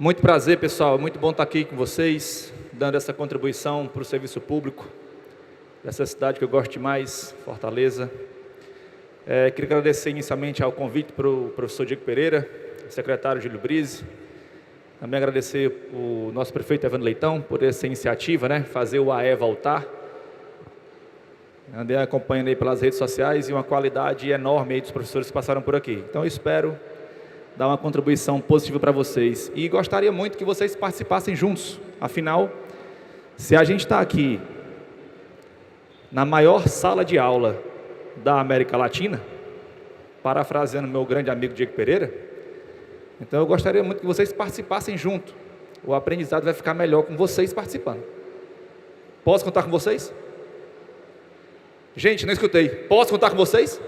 Muito prazer, pessoal. É muito bom estar aqui com vocês, dando essa contribuição para o serviço público dessa cidade que eu gosto demais, Fortaleza. Queria agradecer inicialmente ao convite para o professor Diego Pereira, secretário Júlio Brise. Também agradecer o nosso prefeito Evandro Leitão por essa iniciativa, fazer o AE voltar. Andei acompanhando aí pelas redes sociais e uma qualidade enorme aí dos professores que passaram por aqui. Então eu espero dar uma contribuição positiva para vocês. E gostaria muito que vocês participassem juntos. Afinal, se a gente está aqui na maior sala de aula da América Latina, parafraseando meu grande amigo Diego Pereira, então eu gostaria muito que vocês participassem junto. O aprendizado vai ficar melhor com vocês participando. Posso contar com vocês? Gente, não escutei. Posso contar com vocês?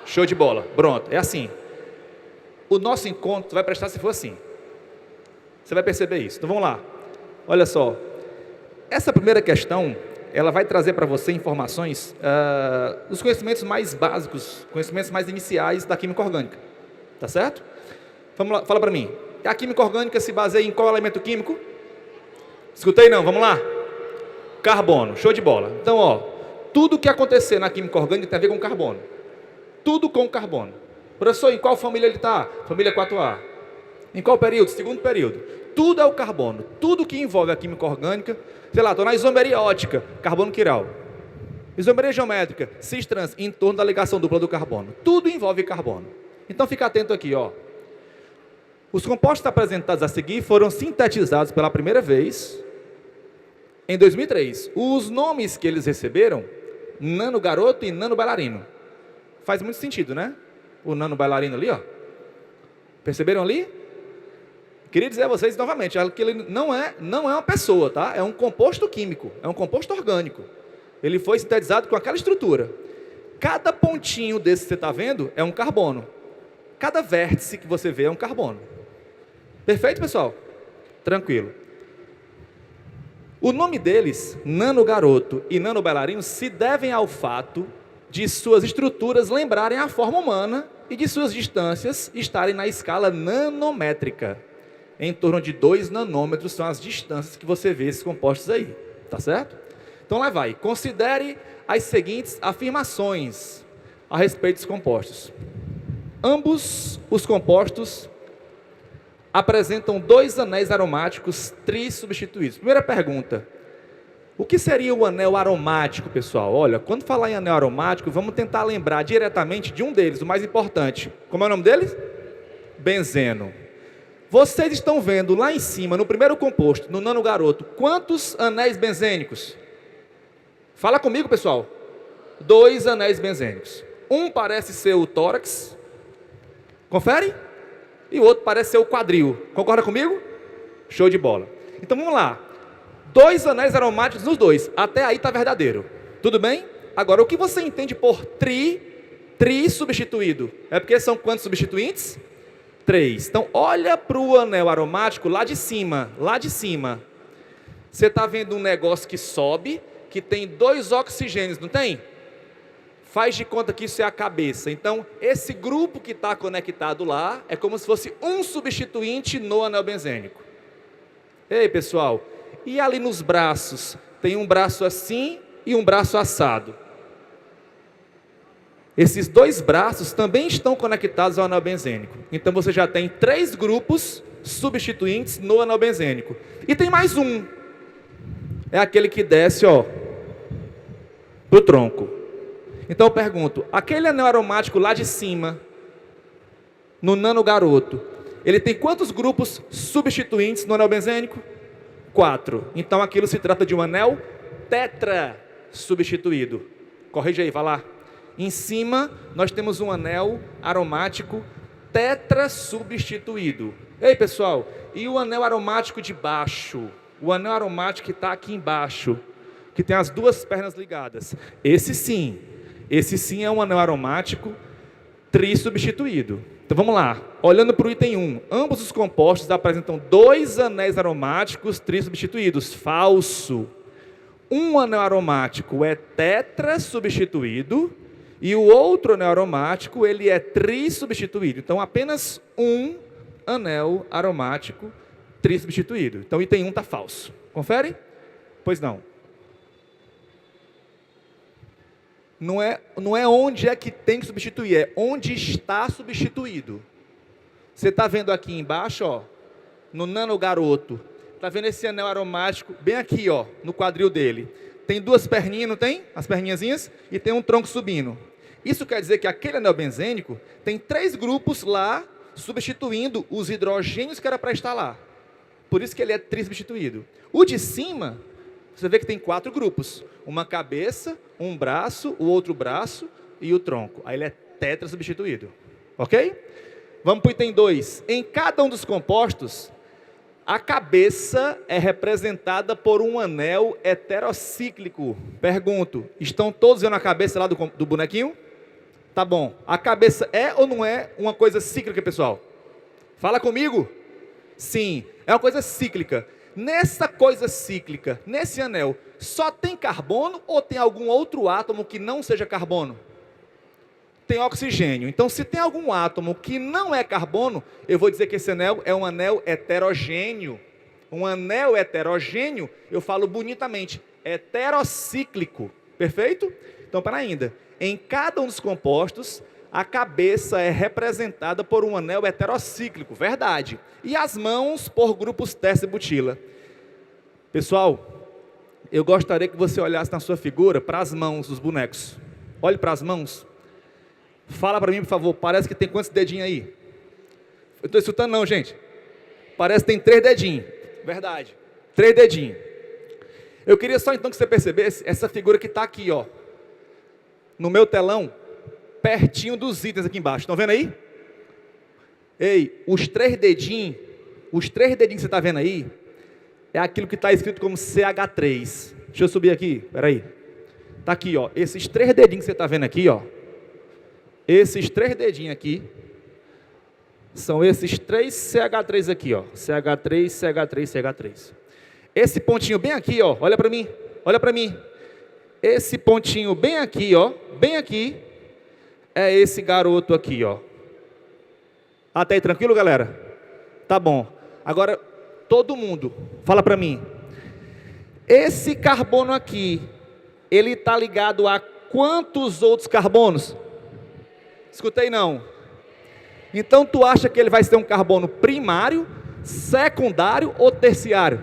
Show de bola. Pronto, é assim. O nosso encontro vai prestar se for assim. Você vai perceber isso. Então vamos lá. Olha só. Essa primeira questão, ela vai trazer para você informações, os conhecimentos mais básicos, conhecimentos mais iniciais da química orgânica. Tá certo? Vamos lá, fala para mim. A química orgânica se baseia em qual elemento químico? Escutei não, vamos lá. Carbono, show de bola. Então, tudo que acontecer na química orgânica tem a ver com carbono. Tudo com carbono. Professor, em qual família ele está? Família 4A. Em qual período? Segundo período. Tudo é o carbono. Tudo que envolve a química orgânica, sei lá, estou na isomeria ótica, carbono quiral. Isomeria geométrica, cis-trans, em torno da ligação dupla do carbono. Tudo envolve carbono. Então fica atento aqui, Os compostos apresentados a seguir foram sintetizados pela primeira vez em 2003. Os nomes que eles receberam, nano garoto e nano bailarino. Faz muito sentido, né? O nano bailarino ali, Perceberam ali? Queria dizer a vocês novamente, que ele não é uma pessoa, tá? É um composto químico, é um composto orgânico. Ele foi sintetizado com aquela estrutura. Cada pontinho desse que você está vendo é um carbono. Cada vértice que você vê é um carbono. Perfeito, pessoal? Tranquilo. O nome deles, nano garoto e nano bailarino, se devem ao fato de suas estruturas lembrarem a forma humana e de suas distâncias estarem na escala nanométrica. Em torno de 2 nanômetros são as distâncias que você vê esses compostos aí. Tá certo? Então lá vai. Considere as seguintes afirmações a respeito dos compostos. Ambos os compostos apresentam 2 anéis aromáticos trissubstituídos. Primeira pergunta. O que seria o anel aromático, pessoal? Olha, quando falar em anel aromático, vamos tentar lembrar diretamente de um deles, o mais importante. Como é o nome deles? Benzeno. Vocês estão vendo lá em cima, no primeiro composto, no nano garoto, quantos anéis benzênicos? Fala comigo, pessoal. 2 anéis benzênicos. Um parece ser o tórax. Confere? E o outro parece ser o quadril. Concorda comigo? Show de bola. Então vamos lá. 2 anéis aromáticos nos dois. Até aí está verdadeiro. Tudo bem? Agora, o que você entende por tri substituído? É porque são quantos substituintes? 3. Então, olha para o anel aromático lá de cima. Lá de cima. Você está vendo um negócio que sobe, que tem 2 oxigênios, não tem? Faz de conta que isso é a cabeça. Então, esse grupo que está conectado lá é como se fosse um substituinte no anel benzênico. Ei, pessoal, e ali nos braços? Tem um braço assim e um braço assado. Esses 2 braços também estão conectados ao anel benzênico. Então, você já tem 3 grupos substituintes no anel benzênico. E tem mais um. É aquele que desce, para o tronco. Então eu pergunto, aquele anel aromático lá de cima, no nano garoto, ele tem quantos grupos substituintes no anel benzênico? 4. Então aquilo se trata de um anel tetra substituído. Corrige aí, vai lá. Em cima nós temos um anel aromático tetra substituído. Ei, pessoal, e o anel aromático de baixo? O anel aromático que está aqui embaixo, que tem as 2 pernas ligadas. Esse sim é um anel aromático trissubstituído. Então vamos lá, olhando para o item 1, ambos os compostos apresentam 2 anéis aromáticos trissubstituídos. Falso. Um anel aromático é tetrasubstituído e o outro anel aromático ele é trissubstituído. Então apenas um anel aromático Trisubstituído. Então, item 1 está falso. Confere? Pois não. Não é onde é que tem que substituir, é onde está substituído. Você está vendo aqui embaixo, ó, no nanogaroto, está vendo esse anel aromático bem aqui, ó, no quadril dele. Tem duas perninhas, não tem? As perninhazinhas, e tem um tronco subindo. Isso quer dizer que aquele anel benzênico tem 3 grupos lá, substituindo os hidrogênios que era para estar lá. Por isso que ele é trisubstituído. O de cima, você vê que tem 4 grupos. Uma cabeça, um braço, o outro braço e o tronco. Aí ele é tetrasubstituído. Ok? Vamos para o item 2. Em cada um dos compostos, a cabeça é representada por um anel heterocíclico. Pergunto, estão todos vendo a cabeça lá do bonequinho? Tá bom. A cabeça é ou não é uma coisa cíclica, pessoal? Fala comigo. Sim, é uma coisa cíclica. Nessa coisa cíclica, nesse anel, só tem carbono ou tem algum outro átomo que não seja carbono? Tem oxigênio. Então, se tem algum átomo que não é carbono, eu vou dizer que esse anel é um anel heterogêneo. Um anel heterogêneo, eu falo bonitamente, heterocíclico. Perfeito? Então, para ainda. Em cada um dos compostos, a cabeça é representada por um anel heterocíclico, verdade. E as mãos por grupos tercibutila. Pessoal, eu gostaria que você olhasse na sua figura para as mãos dos bonecos. Olhe para as mãos. Fala para mim, por favor, parece que tem quantos dedinhos aí? Eu estou escutando não, gente. Parece que tem 3 dedinhos. Verdade. 3 dedinhos. Eu queria só então que você percebesse essa figura que está aqui, ó. No meu telão, pertinho dos itens aqui embaixo. Estão vendo aí? Ei, os 3 dedinhos que você está vendo aí, é aquilo que está escrito como CH3. Deixa eu subir aqui, peraí. Está aqui, ó. Esses 3 dedinhos que você está vendo aqui, ó. Esses 3 dedinhos aqui, são esses 3 CH3 aqui, ó. CH3, CH3, CH3. Esse pontinho bem aqui, ó. Olha para mim, olha para mim. Esse pontinho bem aqui, ó. Bem aqui. É esse garoto aqui, ó. Até aí, tranquilo, galera? Tá bom. Agora, todo mundo, fala para mim. Esse carbono aqui, ele está ligado a quantos outros carbonos? Escutei não. Então, tu acha que ele vai ser um carbono primário, secundário ou terciário?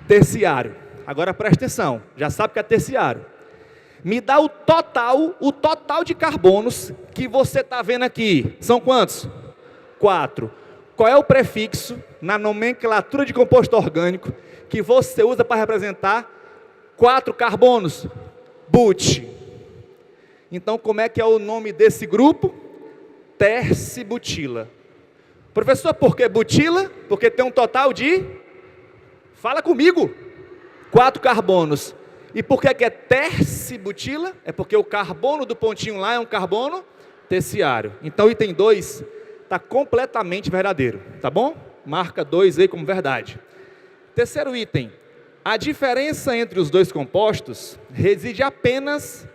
Terciário. Agora, presta atenção. Já sabe que é terciário. Me dá o total de carbonos que você está vendo aqui. São quantos? 4. Qual é o prefixo na nomenclatura de composto orgânico que você usa para representar 4 carbonos? But. Então, como é que é o nome desse grupo? Tercibutila. Professor, por que butila? Porque tem um total de... Fala comigo. 4 carbonos. E por que é tercibutila? É porque o carbono do pontinho lá é um carbono terciário. Então, o item 2 está completamente verdadeiro. Tá bom? Marca 2 aí como verdade. Terceiro item. A diferença entre os 2 compostos reside apenas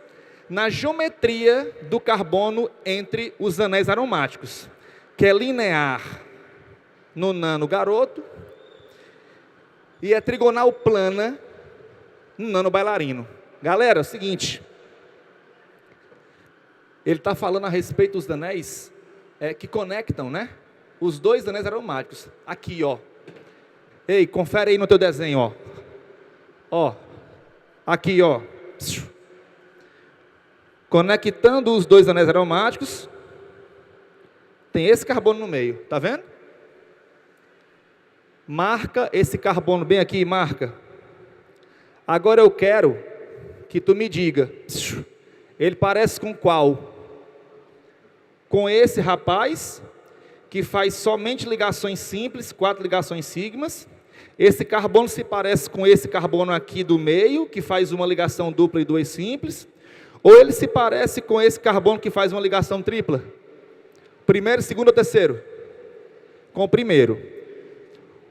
na geometria do carbono entre os anéis aromáticos, que é linear no nano-garoto e é trigonal plana no nano-bailarino. Galera, é o seguinte, ele está falando a respeito dos anéis que conectam, né? Os 2 anéis aromáticos. Aqui, ó. Ei, confere aí no teu desenho, ó. Ó. Aqui, ó. Conectando os 2 anéis aromáticos, tem esse carbono no meio, tá vendo? Marca esse carbono bem aqui, marca. Agora eu quero que tu me diga, ele parece com qual? Com esse rapaz, que faz somente ligações simples, 4 ligações sigmas. Esse carbono se parece com esse carbono aqui do meio, que faz uma ligação dupla e 2 simples. Ou ele se parece com esse carbono que faz uma ligação tripla? Primeiro, segundo ou terceiro? Com o primeiro.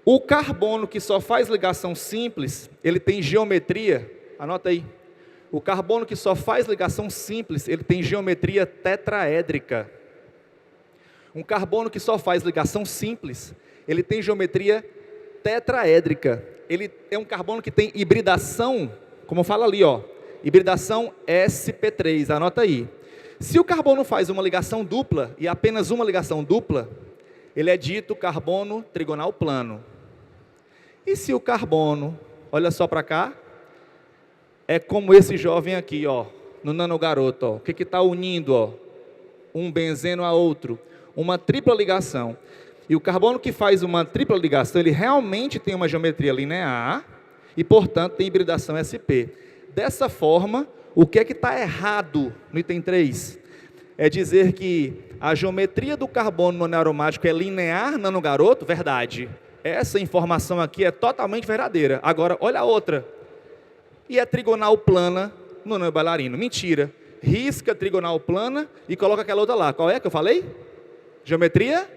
O carbono que só faz ligação simples, ele tem geometria, anota aí. O carbono que só faz ligação simples, ele tem geometria tetraédrica. Um carbono que só faz ligação simples, ele tem geometria tetraédrica. Ele é um carbono que tem hibridação, como fala ali, ó, hibridação sp3, anota aí. Se o carbono faz uma ligação dupla, e apenas uma ligação dupla, ele é dito carbono trigonal plano. E se o carbono, olha só para cá, é como esse jovem aqui, ó, no nanogaroto, ó, o que está unindo, ó, um benzeno a outro? Uma tripla ligação. E o carbono que faz uma tripla ligação, ele realmente tem uma geometria linear e, portanto, tem hibridação sp. Dessa forma, o que é que está errado no item 3? É dizer que a geometria do carbono monoaromático é linear nanogaroto? Verdade. Essa informação aqui é totalmente verdadeira. Agora, olha a outra. E é trigonal plana no nanobailarino. Mentira. Risca trigonal plana e coloca aquela outra lá. Qual é que eu falei? Geometria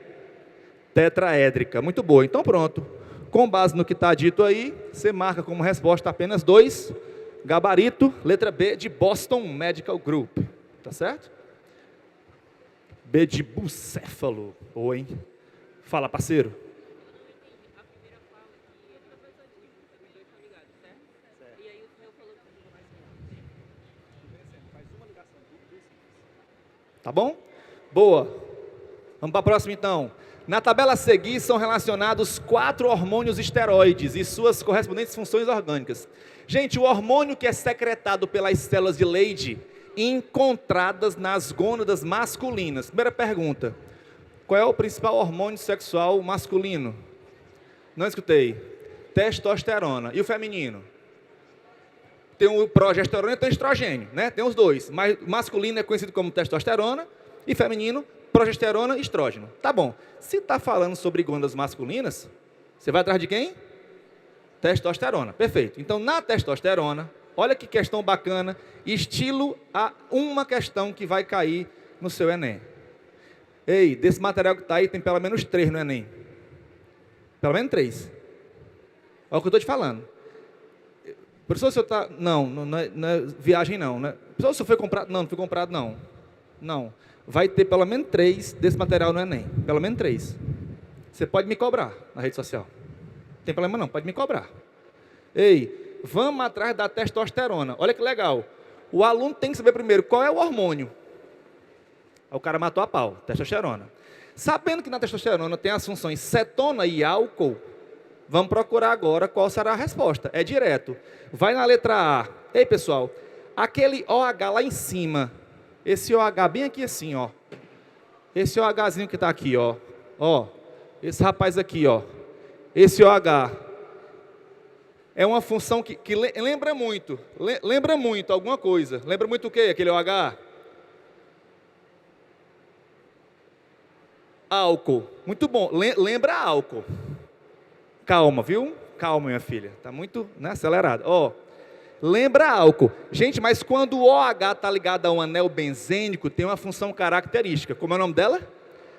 tetraédrica. Muito boa. Então pronto. Com base no que está dito aí, você marca como resposta apenas 2. Gabarito, letra B de Boston Medical Group. Tá certo? B de bucéfalo. Boa, hein? Fala, parceiro. Tá bom? Boa. Vamos para a próxima então. Na tabela a seguir são relacionados 4 hormônios esteroides e suas correspondentes funções orgânicas. Gente, o hormônio que é secretado pelas células de Leydig encontradas nas gônadas masculinas. Primeira pergunta. Qual é o principal hormônio sexual masculino? Não escutei. Testosterona. E o feminino? Tem o progesterona e tem o estrogênio, né? Tem os dois. Mas masculino é conhecido como testosterona e feminino, progesterona e estrógeno. Tá bom. Se está falando sobre gônadas masculinas, você vai atrás de quem? Testosterona. Perfeito. Então, na testosterona, olha que questão bacana, estilo a uma questão que vai cair no seu Enem. Ei, desse material que está aí, tem pelo menos 3 no Enem. Pelo menos 3. Olha o que eu estou te falando. Professor, o senhor está... Não é viagem não, né? Professor, o senhor foi comprado? Não foi comprado não. Não. Vai ter pelo menos 3 desse material no Enem. Pelo menos 3. Você pode me cobrar na rede social. Não tem problema não, pode me cobrar. Ei, vamos atrás da testosterona. Olha que legal. O aluno tem que saber primeiro qual é o hormônio. Aí o cara matou a pau, testosterona. Sabendo que na testosterona tem as funções cetona e álcool, vamos procurar agora qual será a resposta. É direto. Vai na letra A. Ei, pessoal, aquele OH lá em cima, esse OH bem aqui assim, ó. Esse OHzinho que está aqui, ó. Ó, esse rapaz aqui, ó. Esse OH é uma função que lembra muito. Lembra muito alguma coisa. Lembra muito o quê? Aquele OH? Álcool. Muito bom. Lembra álcool. Calma, viu? Calma, minha filha. Está muito, né, acelerado. Ó, lembra álcool. Gente, mas quando o OH está ligado a um anel benzênico, tem uma função característica. Como é o nome dela?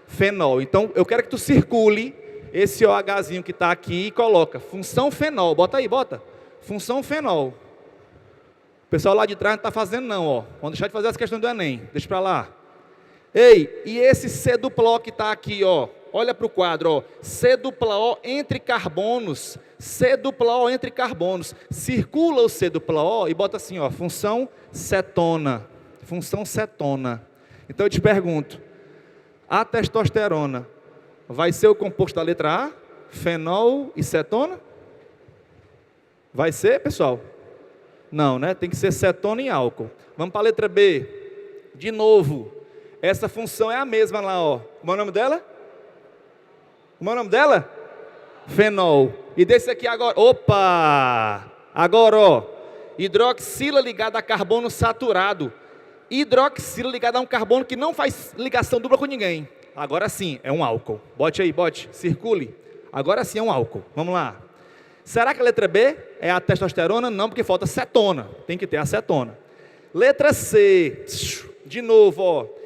Fenol. Então, eu quero que tu circule esse OHzinho que está aqui e coloca. Função fenol. Bota aí, bota. Função fenol. O pessoal lá de trás não está fazendo não, ó. Vamos deixar de fazer as questões do Enem. Deixa para lá. Ei, e esse C duplo O que está aqui, ó. Olha para o quadro, ó. C dupla O entre carbonos. C dupla O entre carbonos. Circula o C dupla O e bota assim, ó. Função cetona. Função cetona. Então eu te pergunto. A testosterona vai ser o composto da letra A? Fenol e cetona? Vai ser, pessoal? Não, né? Tem que ser cetona e álcool. Vamos para a letra B. De novo. Essa função é a mesma lá, ó. Como é o nome dela? Como é o nome dela? Fenol. E desse aqui agora, opa! Agora, ó, hidroxila ligada a carbono saturado. Hidroxila ligada a um carbono que não faz ligação dupla com ninguém. Agora sim, é um álcool. Bote aí, bote, circule. Agora sim é um álcool. Vamos lá. Será que a letra B é a testosterona? Não, porque falta cetona. Tem que ter a cetona. Letra C. De novo, ó.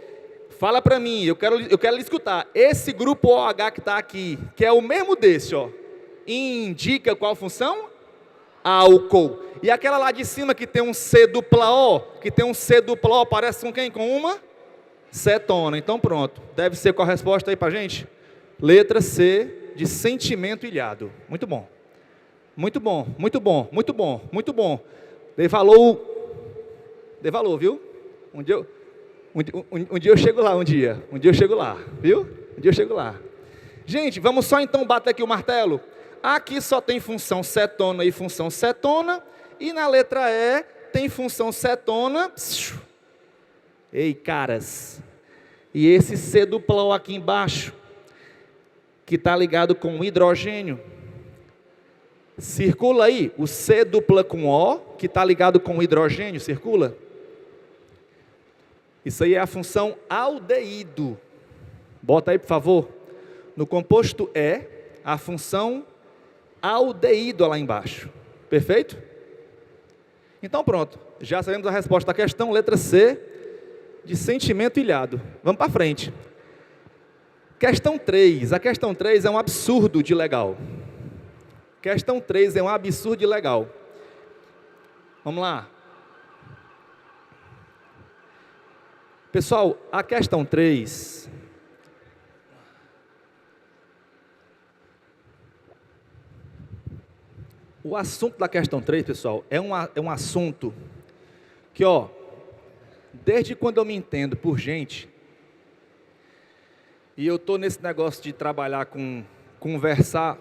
Fala para mim, eu quero lhe escutar. Esse grupo OH que está aqui, que é o mesmo desse, ó, indica qual função? Álcool. E aquela lá de cima que tem um C dupla O, parece com quem? Com uma cetona. Então pronto. Deve ser qual a resposta aí para gente? Letra C, de sentimento ilhado. Muito bom. Muito bom, muito bom, muito bom, muito bom. Dei valor, viu? Um dia eu chego lá, um dia eu chego lá, viu? Um dia eu chego lá. Gente, vamos só então bater aqui o martelo. Aqui só tem função cetona e função cetona, e na letra E tem função cetona. Ei, caras, e esse C duplão aqui embaixo, que está ligado com o hidrogênio, circula aí, o C dupla com O, que está ligado com o hidrogênio, circula. Isso aí é a função aldeído. Bota aí, por favor. No composto E, a função aldeído lá embaixo. Perfeito? Então pronto, já sabemos a resposta da questão, letra C, de sentimento ilhado. Vamos para frente. Questão 3. A questão 3 é um absurdo de legal. Questão 3 é um absurdo de legal. Vamos lá. Pessoal, a questão 3... O assunto da questão 3, pessoal, é um assunto que, desde quando eu me entendo por gente, e eu estou nesse negócio de trabalhar conversar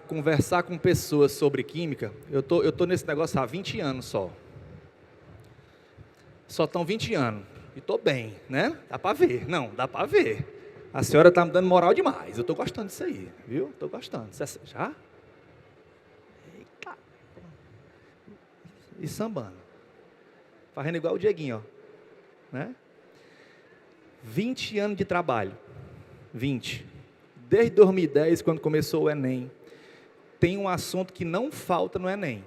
com pessoas sobre química, eu tô nesse negócio há 20 anos só. Só estão 20 anos. E estou bem, né? Dá para ver. Não, dá para ver. A senhora está me dando moral demais. Eu estou gostando disso aí, viu? Estou gostando. Já? Eita. E sambando. Fazendo igual o Dieguinho, né? 20 anos de trabalho. 20. Desde 2010, quando começou o Enem, tem um assunto que não falta no Enem.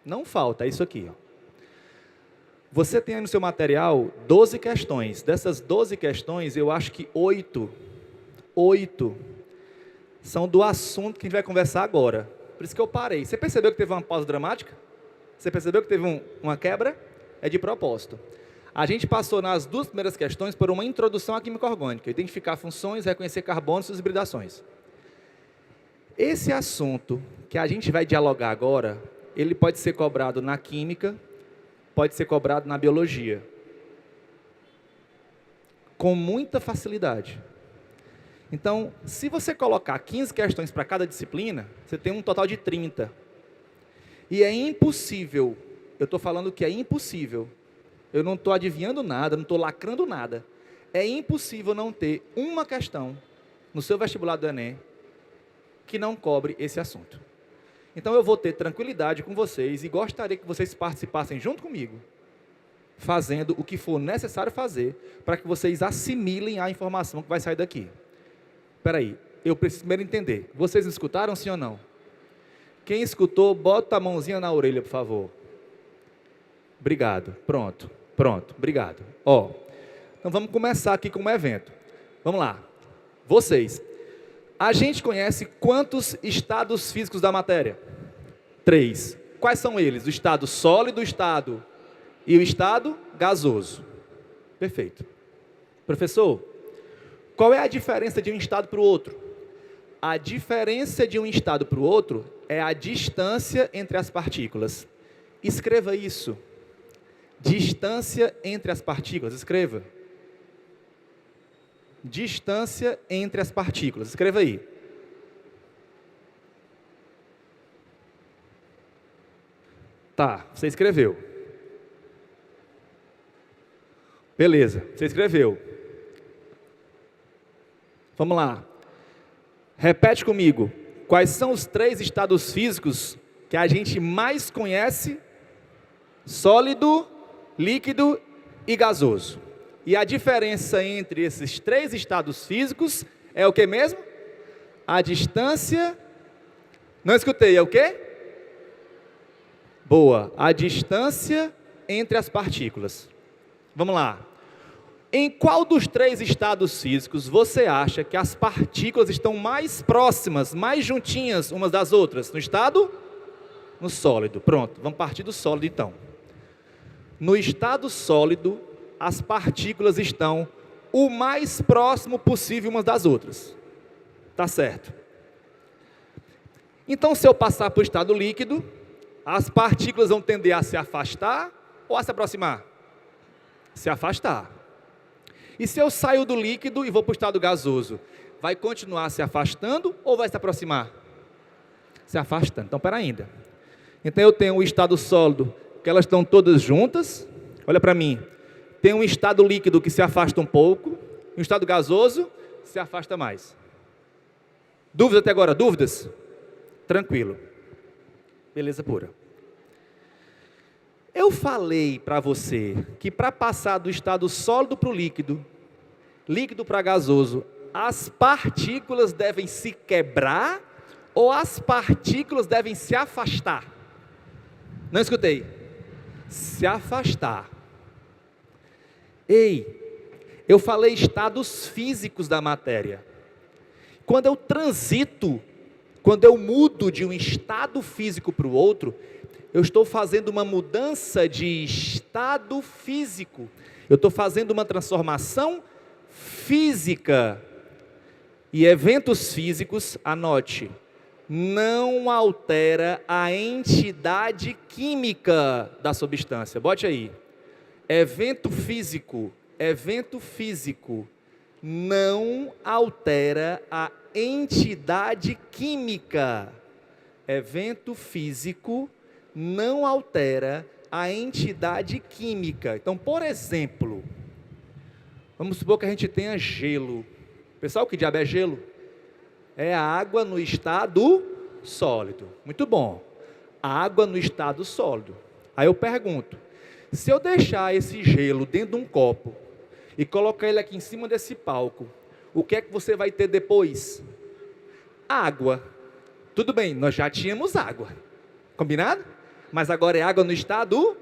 Não falta, é isso aqui, Você tem aí no seu material 12 questões. Dessas 12 questões, eu acho que 8 são do assunto que a gente vai conversar agora. Por isso que eu parei. Você percebeu que teve uma pausa dramática? Você percebeu que teve uma quebra? É de propósito. A gente passou nas 2 primeiras questões por uma introdução à química orgânica. Identificar funções, reconhecer carbonos e suas hibridações. Esse assunto que a gente vai dialogar agora, ele pode ser cobrado na química, pode ser cobrado na biologia. Com muita facilidade. Então, se você colocar 15 questões para cada disciplina, você tem um total de 30. E é impossível, eu estou falando que é impossível, eu não estou adivinhando nada, não estou lacrando nada. É impossível não ter uma questão no seu vestibular do Enem que não cobre esse assunto. Então eu vou ter tranquilidade com vocês e gostaria que vocês participassem junto comigo, fazendo o que for necessário fazer para que vocês assimilem a informação que vai sair daqui. Espera aí, eu preciso primeiro entender. Vocês me escutaram, sim ou não? Quem escutou, bota a mãozinha na orelha, por favor. Obrigado. Pronto, obrigado. Então vamos começar aqui com um evento. Vamos lá. Vocês. A gente conhece quantos estados físicos da matéria? 3. Quais são eles? O estado sólido, o estado e o estado gasoso. Perfeito. Professor, qual é a diferença de um estado para o outro? A diferença de um estado para o outro é a distância entre as partículas. Escreva isso. Distância entre as partículas. Escreva. Distância entre as partículas. Escreva aí. Tá, você escreveu. Beleza, você escreveu. Vamos lá. Repete comigo. Quais são os 3 estados físicos que a gente mais conhece? Sólido, líquido e gasoso. E a diferença entre esses 3 estados físicos é o que mesmo? A distância... Não escutei, é o quê? Boa. A distância entre as partículas. Vamos lá. Em qual dos 3 estados físicos você acha que as partículas estão mais próximas, mais juntinhas umas das outras? No estado? No sólido. Pronto, vamos partir do sólido então. No estado sólido, as partículas estão o mais próximo possível umas das outras. Tá certo. Então, se eu passar para o estado líquido, as partículas vão tender a se afastar ou a se aproximar? Se afastar. E se eu saio do líquido e vou para o estado gasoso, vai continuar se afastando ou vai se aproximar? Se afastando. Então, pera ainda. Então, eu tenho o estado sólido, que elas estão todas juntas. Olha para mim. Tem um estado líquido que se afasta um pouco. E um estado gasoso se afasta mais. Dúvidas até agora? Dúvidas? Tranquilo. Beleza pura. Eu falei para você que para passar do estado sólido para o líquido, líquido para gasoso, as partículas devem se quebrar ou as partículas devem se afastar? Não escutei. Se afastar. Ei, eu falei estados físicos da matéria. Quando eu transito, quando eu mudo de um estado físico para o outro, eu estou fazendo uma mudança de estado físico. Eu estou fazendo uma transformação física. E eventos físicos, anote, não altera a entidade química da substância. Bote aí. Evento físico não altera a entidade química. Evento físico não altera a entidade química. Então, por exemplo, vamos supor que a gente tenha gelo. Pessoal, que diabo é gelo? É a água no estado sólido. Muito bom. Água no estado sólido. Aí eu pergunto, se eu deixar esse gelo dentro de um copo e colocar ele aqui em cima desse palco, o que é que você vai ter depois? Água. Tudo bem, nós já tínhamos água. Combinado? Mas agora é água no estado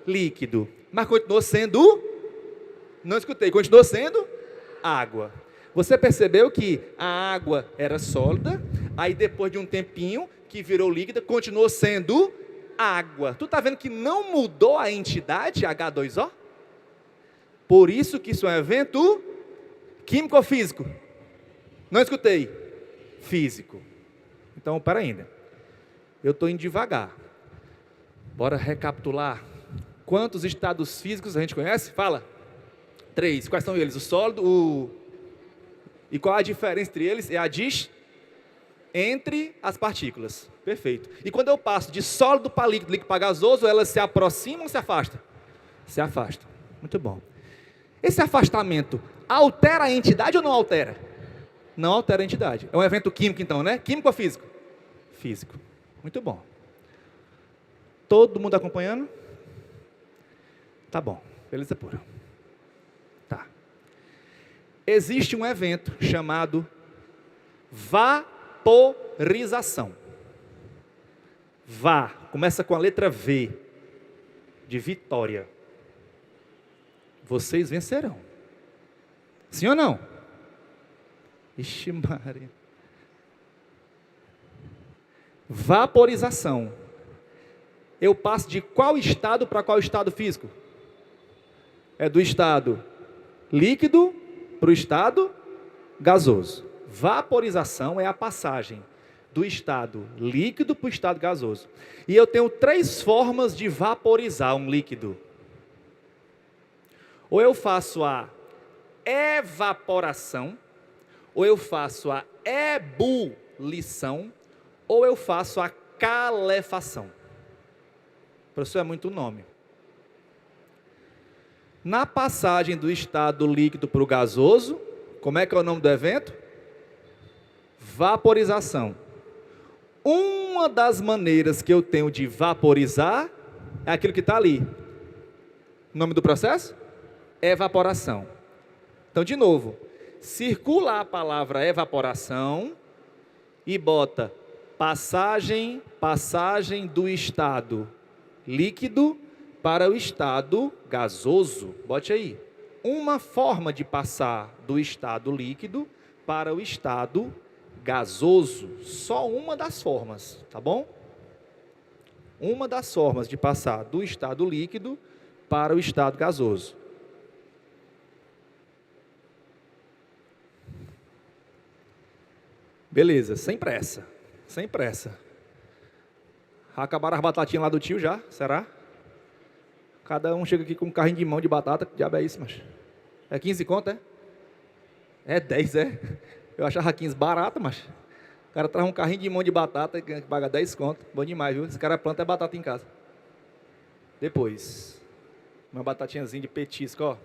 líquido. Mas continuou sendo... Não escutei. Continuou sendo água. Você percebeu que a água era sólida, aí depois de um tempinho que virou líquida, continuou sendo água. Tu está vendo que não mudou a entidade H2O? Por isso que isso é um evento químico ou físico? Não escutei. Físico. Então, para ainda. Eu estou indo devagar. Bora recapitular. Quantos estados físicos a gente conhece? Fala. 3. Quais são eles? O sólido, E qual a diferença entre eles? É a entre as partículas. Perfeito. E quando eu passo de sólido para líquido, líquido para gasoso, elas se aproximam ou se afastam? Se afastam. Muito bom. Esse afastamento altera a entidade ou não altera? Não altera a entidade. É um evento químico então, né? Químico ou físico? Físico. Muito bom. Todo mundo acompanhando? Tá bom. Beleza pura. Tá. Existe um evento chamado vaporização. Começa com a letra V, de vitória. Vocês vencerão. Sim ou não? Ixi, Maria. Vaporização. Eu passo de qual estado para qual estado físico? É do estado líquido para o estado gasoso. Vaporização é a passagem do estado líquido para o estado gasoso. E eu tenho 3 formas de vaporizar um líquido. Ou eu faço a evaporação, ou eu faço a ebulição, ou eu faço a calefação. Professor, é muito nome. Na passagem do estado líquido para o gasoso, como é que é o nome do evento? Vaporização. Uma das maneiras que eu tenho de vaporizar é aquilo que está ali. O nome do processo? Evaporação. Então, de novo, circula a palavra evaporação e bota passagem do estado líquido para o estado gasoso. Bote aí. Uma forma de passar do estado líquido para o estado gasoso. Só uma das formas, tá bom? Uma das formas de passar do estado líquido para o estado gasoso. Beleza, sem pressa, sem pressa. Acabaram as batatinhas lá do tio já? Será? Cada um chega aqui com um carrinho de mão de batata. Que diabo é isso, mas? É 15 conto, é? É 10, é? Eu achava 15 barato, mas... O cara traz um carrinho de mão de batata e paga 10 conto. Bom demais, viu? Esse cara planta batata em casa. Depois, uma batatinhazinha de petisco, ó.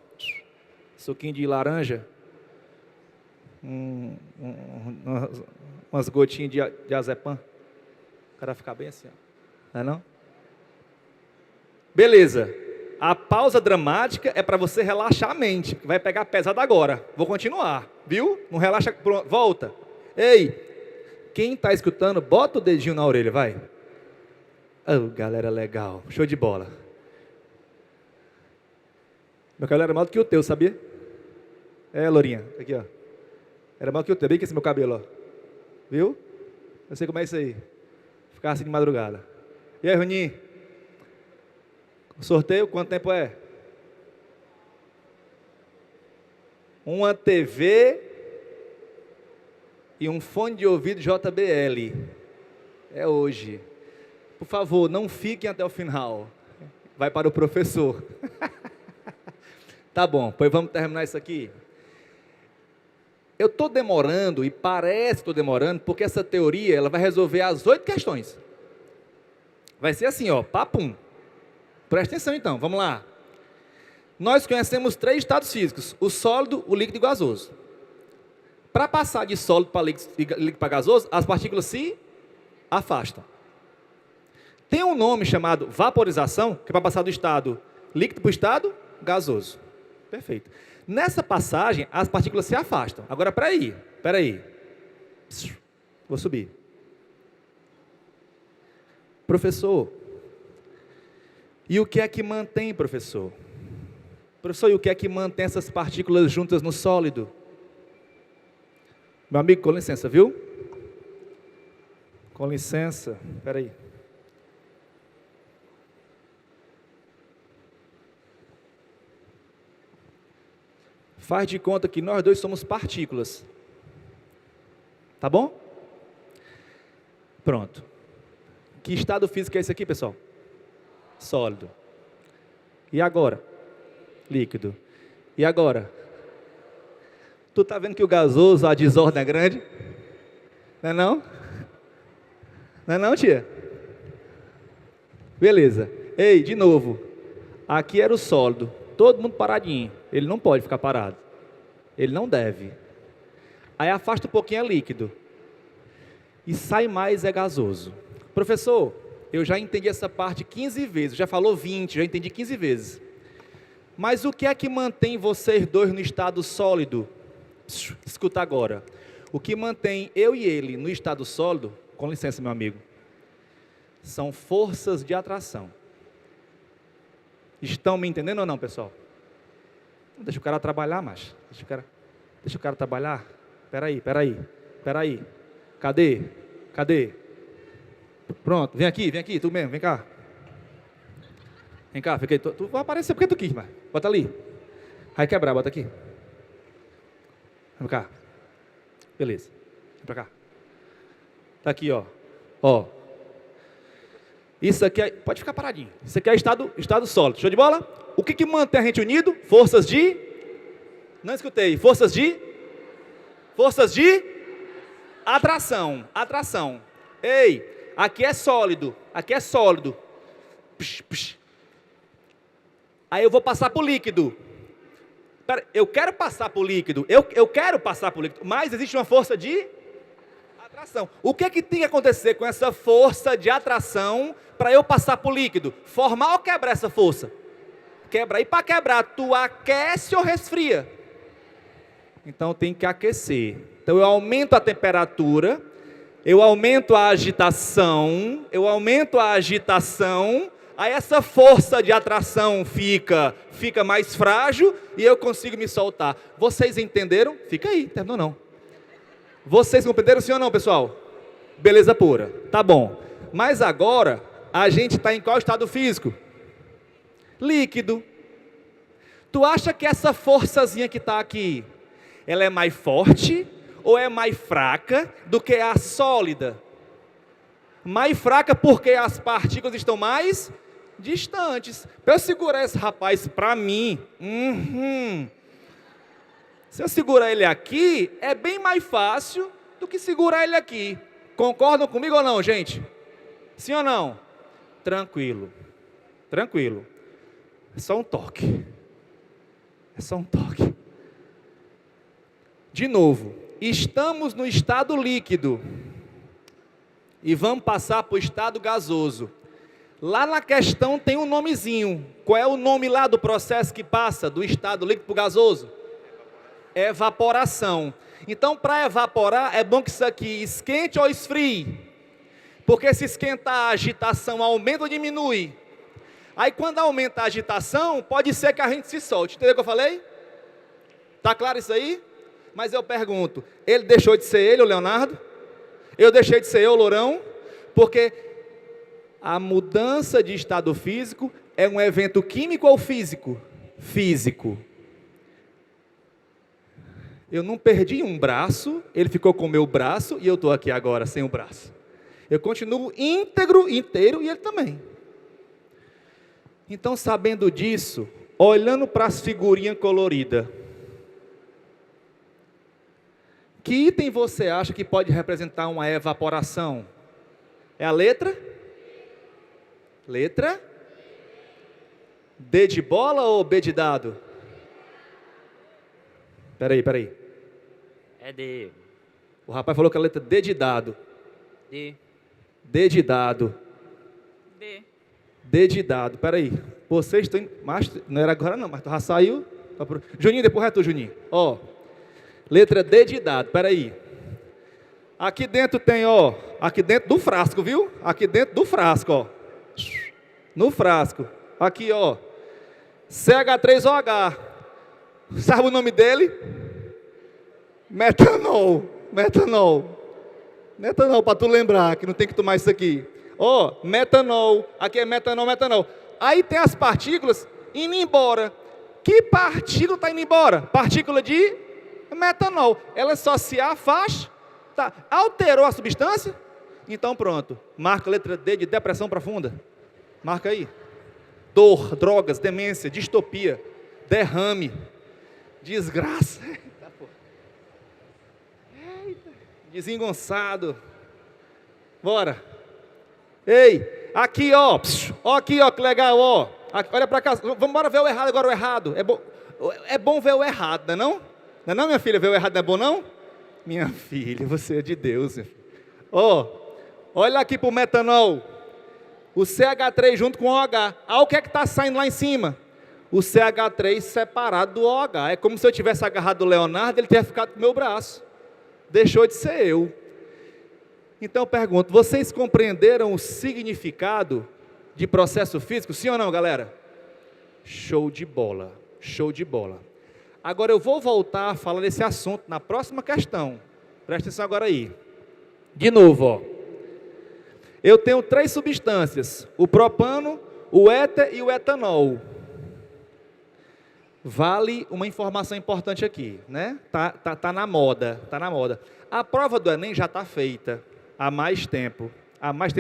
Suquinho de laranja. Umas gotinhas de azepam. O cara fica bem assim, ó. Não é não? Beleza. A pausa dramática é para você relaxar a mente. Vai pegar pesado agora. Vou continuar, viu? Não relaxa. Pronto. Volta. Ei, quem está escutando, bota o dedinho na orelha, vai. Oh, galera legal. Show de bola. Meu cabelo era maior do que o teu, sabia? É, Lourinha. Aqui, ó. Era maior que o teu. Bem que esse meu cabelo, ó. Viu? Eu sei como é isso aí. Ficar assim de madrugada. E aí, Roninho? O sorteio, quanto tempo é? Uma TV e um fone de ouvido JBL. É hoje. Por favor, não fiquem até o final. Vai para o professor. Tá bom, pois vamos terminar isso aqui. Eu estou demorando, e parece que estou demorando, porque essa teoria ela vai resolver as 8 questões. Vai ser assim, ó, papum. Presta atenção então, vamos lá. Nós conhecemos 3 estados físicos, o sólido, o líquido e o gasoso. Para passar de sólido para líquido para gasoso, as partículas se afastam. Tem um nome chamado vaporização, que é para passar do estado líquido para o estado gasoso. Perfeito. Nessa passagem, as partículas se afastam. Agora, espera aí. Vou subir. Professor, e o que é que mantém, professor? Professor, e o que é que mantém essas partículas juntas no sólido? Meu amigo, com licença, viu? Com licença, espera aí. Faz de conta que nós dois somos partículas. Tá bom? Pronto. Que estado físico é esse aqui, pessoal? Sólido. E agora? Líquido. E agora? Tu tá vendo que o gasoso, a desordem é grande? Não é não? Não é não, tia? Beleza. Ei, de novo. Aqui era o sólido. Todo mundo paradinho. Ele não pode ficar parado. Ele não deve. Aí afasta um pouquinho é líquido. E sai mais é gasoso. Professor, eu já entendi essa parte 15 vezes. Já falou 20, já entendi 15 vezes. Mas o que é que mantém vocês dois no estado sólido? Escuta agora. O que mantém eu e ele no estado sólido, com licença, meu amigo, são forças de atração. Estão me entendendo ou não, pessoal? Deixa o cara trabalhar, mas deixa o cara trabalhar. Espera aí. Cadê? Pronto, vem aqui, tu mesmo, vem cá. Vem cá, fica aí. Tu vai aparecer porque tu quis, mas bota ali. Vai quebrar, bota aqui. Vem cá. Beleza. Vem pra cá. Tá aqui, ó. Ó. Isso aqui é, pode ficar paradinho. Isso aqui é estado sólido. Show de bola? O que mantém a gente unido? Forças de... Não escutei. Forças de atração. Ei, aqui é sólido. Psh. Aí eu vou passar para o líquido. Pera, eu quero passar para o líquido. Eu quero passar para o líquido. Mas existe uma força de atração. O que tem que acontecer com essa força de atração para eu passar para o líquido? Formar ou quebrar essa força? Quebrar. E para quebrar, tu aquece ou resfria? Então tem que aquecer. Então eu aumento a temperatura, eu aumento a agitação, aí essa força de atração fica mais frágil e eu consigo me soltar. Vocês entenderam? Fica aí, terminou não. Vocês compreenderam sim ou não, pessoal? Beleza pura, tá bom. Mas agora, a gente está em qual estado físico? Líquido. Tu acha que essa forçazinha que está aqui, ela é mais forte ou é mais fraca do que a sólida? Mais fraca porque as partículas estão mais distantes. Para eu segurar esse rapaz para mim, se eu segurar ele aqui, é bem mais fácil do que segurar ele aqui. Concordam comigo ou não, gente? Sim ou não? Tranquilo. Tranquilo. É só um toque. É só um toque. De novo, estamos no estado líquido e vamos passar para o estado gasoso. Lá na questão tem um nomezinho. Qual é o nome lá do processo que passa do estado líquido para o gasoso? Evaporação. Então, para evaporar, é bom que isso aqui esquente ou esfrie. Porque se esquentar, a agitação aumenta ou diminui. Aí quando aumenta a agitação, pode ser que a gente se solte. Entendeu o que eu falei? Tá claro isso aí? Mas eu pergunto, ele deixou de ser ele, o Leonardo? Eu deixei de ser eu, o Lourão? Porque a mudança de estado físico é um evento químico ou físico? Físico. Eu não perdi um braço, ele ficou com o meu braço e eu estou aqui agora sem o braço. Eu continuo íntegro, inteiro e ele também. Então, sabendo disso, olhando para as figurinhas coloridas, que item você acha que pode representar uma evaporação? É a letra? Letra? D de bola ou B de dado? Peraí. É D. O rapaz falou que a letra D de dado. D. D de dado. D. D de dado. Peraí. Vocês estão... Mas não era agora não, mas já saiu. Juninho, depois é tu, Juninho. Ó. Letra D de dado. Peraí. Aqui dentro tem, ó. Aqui dentro do frasco, viu? Aqui dentro do frasco, ó. No frasco. Aqui, ó. CH3OH. Sabe o nome dele? Metanol. Metanol, para tu lembrar que não tem que tomar isso aqui. Ó, metanol. Aqui é metanol. Aí tem as partículas indo embora. Que partícula está indo embora? Partícula de metanol. Ela só se afasta. Tá. Alterou a substância? Então pronto. Marca a letra D de depressão profunda. Marca aí. Dor, drogas, demência, distopia, derrame, desgraça. Eita, desengonçado. Bora. Ei, aqui ó, aqui ó, que legal ó. Aqui, olha para cá, vamos embora ver o errado agora, o errado. É bom ver o errado, não é não? Não é não, minha filha, ver o errado não é bom não? Minha filha, você é de Deus. Ó, olha aqui para o metanol. O CH3 junto com o OH. Ah, o que é que está saindo lá em cima? O CH3 separado do OH. É como se eu tivesse agarrado o Leonardo, ele tivesse ficado com o meu braço. Deixou de ser eu. Então eu pergunto, vocês compreenderam o significado de processo físico? Sim ou não, galera? Show de bola. Show de bola. Agora eu vou voltar a falar desse assunto na próxima questão. Presta atenção agora aí. De novo, ó. Eu tenho 3 substâncias, o propano, o éter e o etanol. Vale uma informação importante aqui, né? Tá na moda. A prova do Enem já está feita há mais tempo.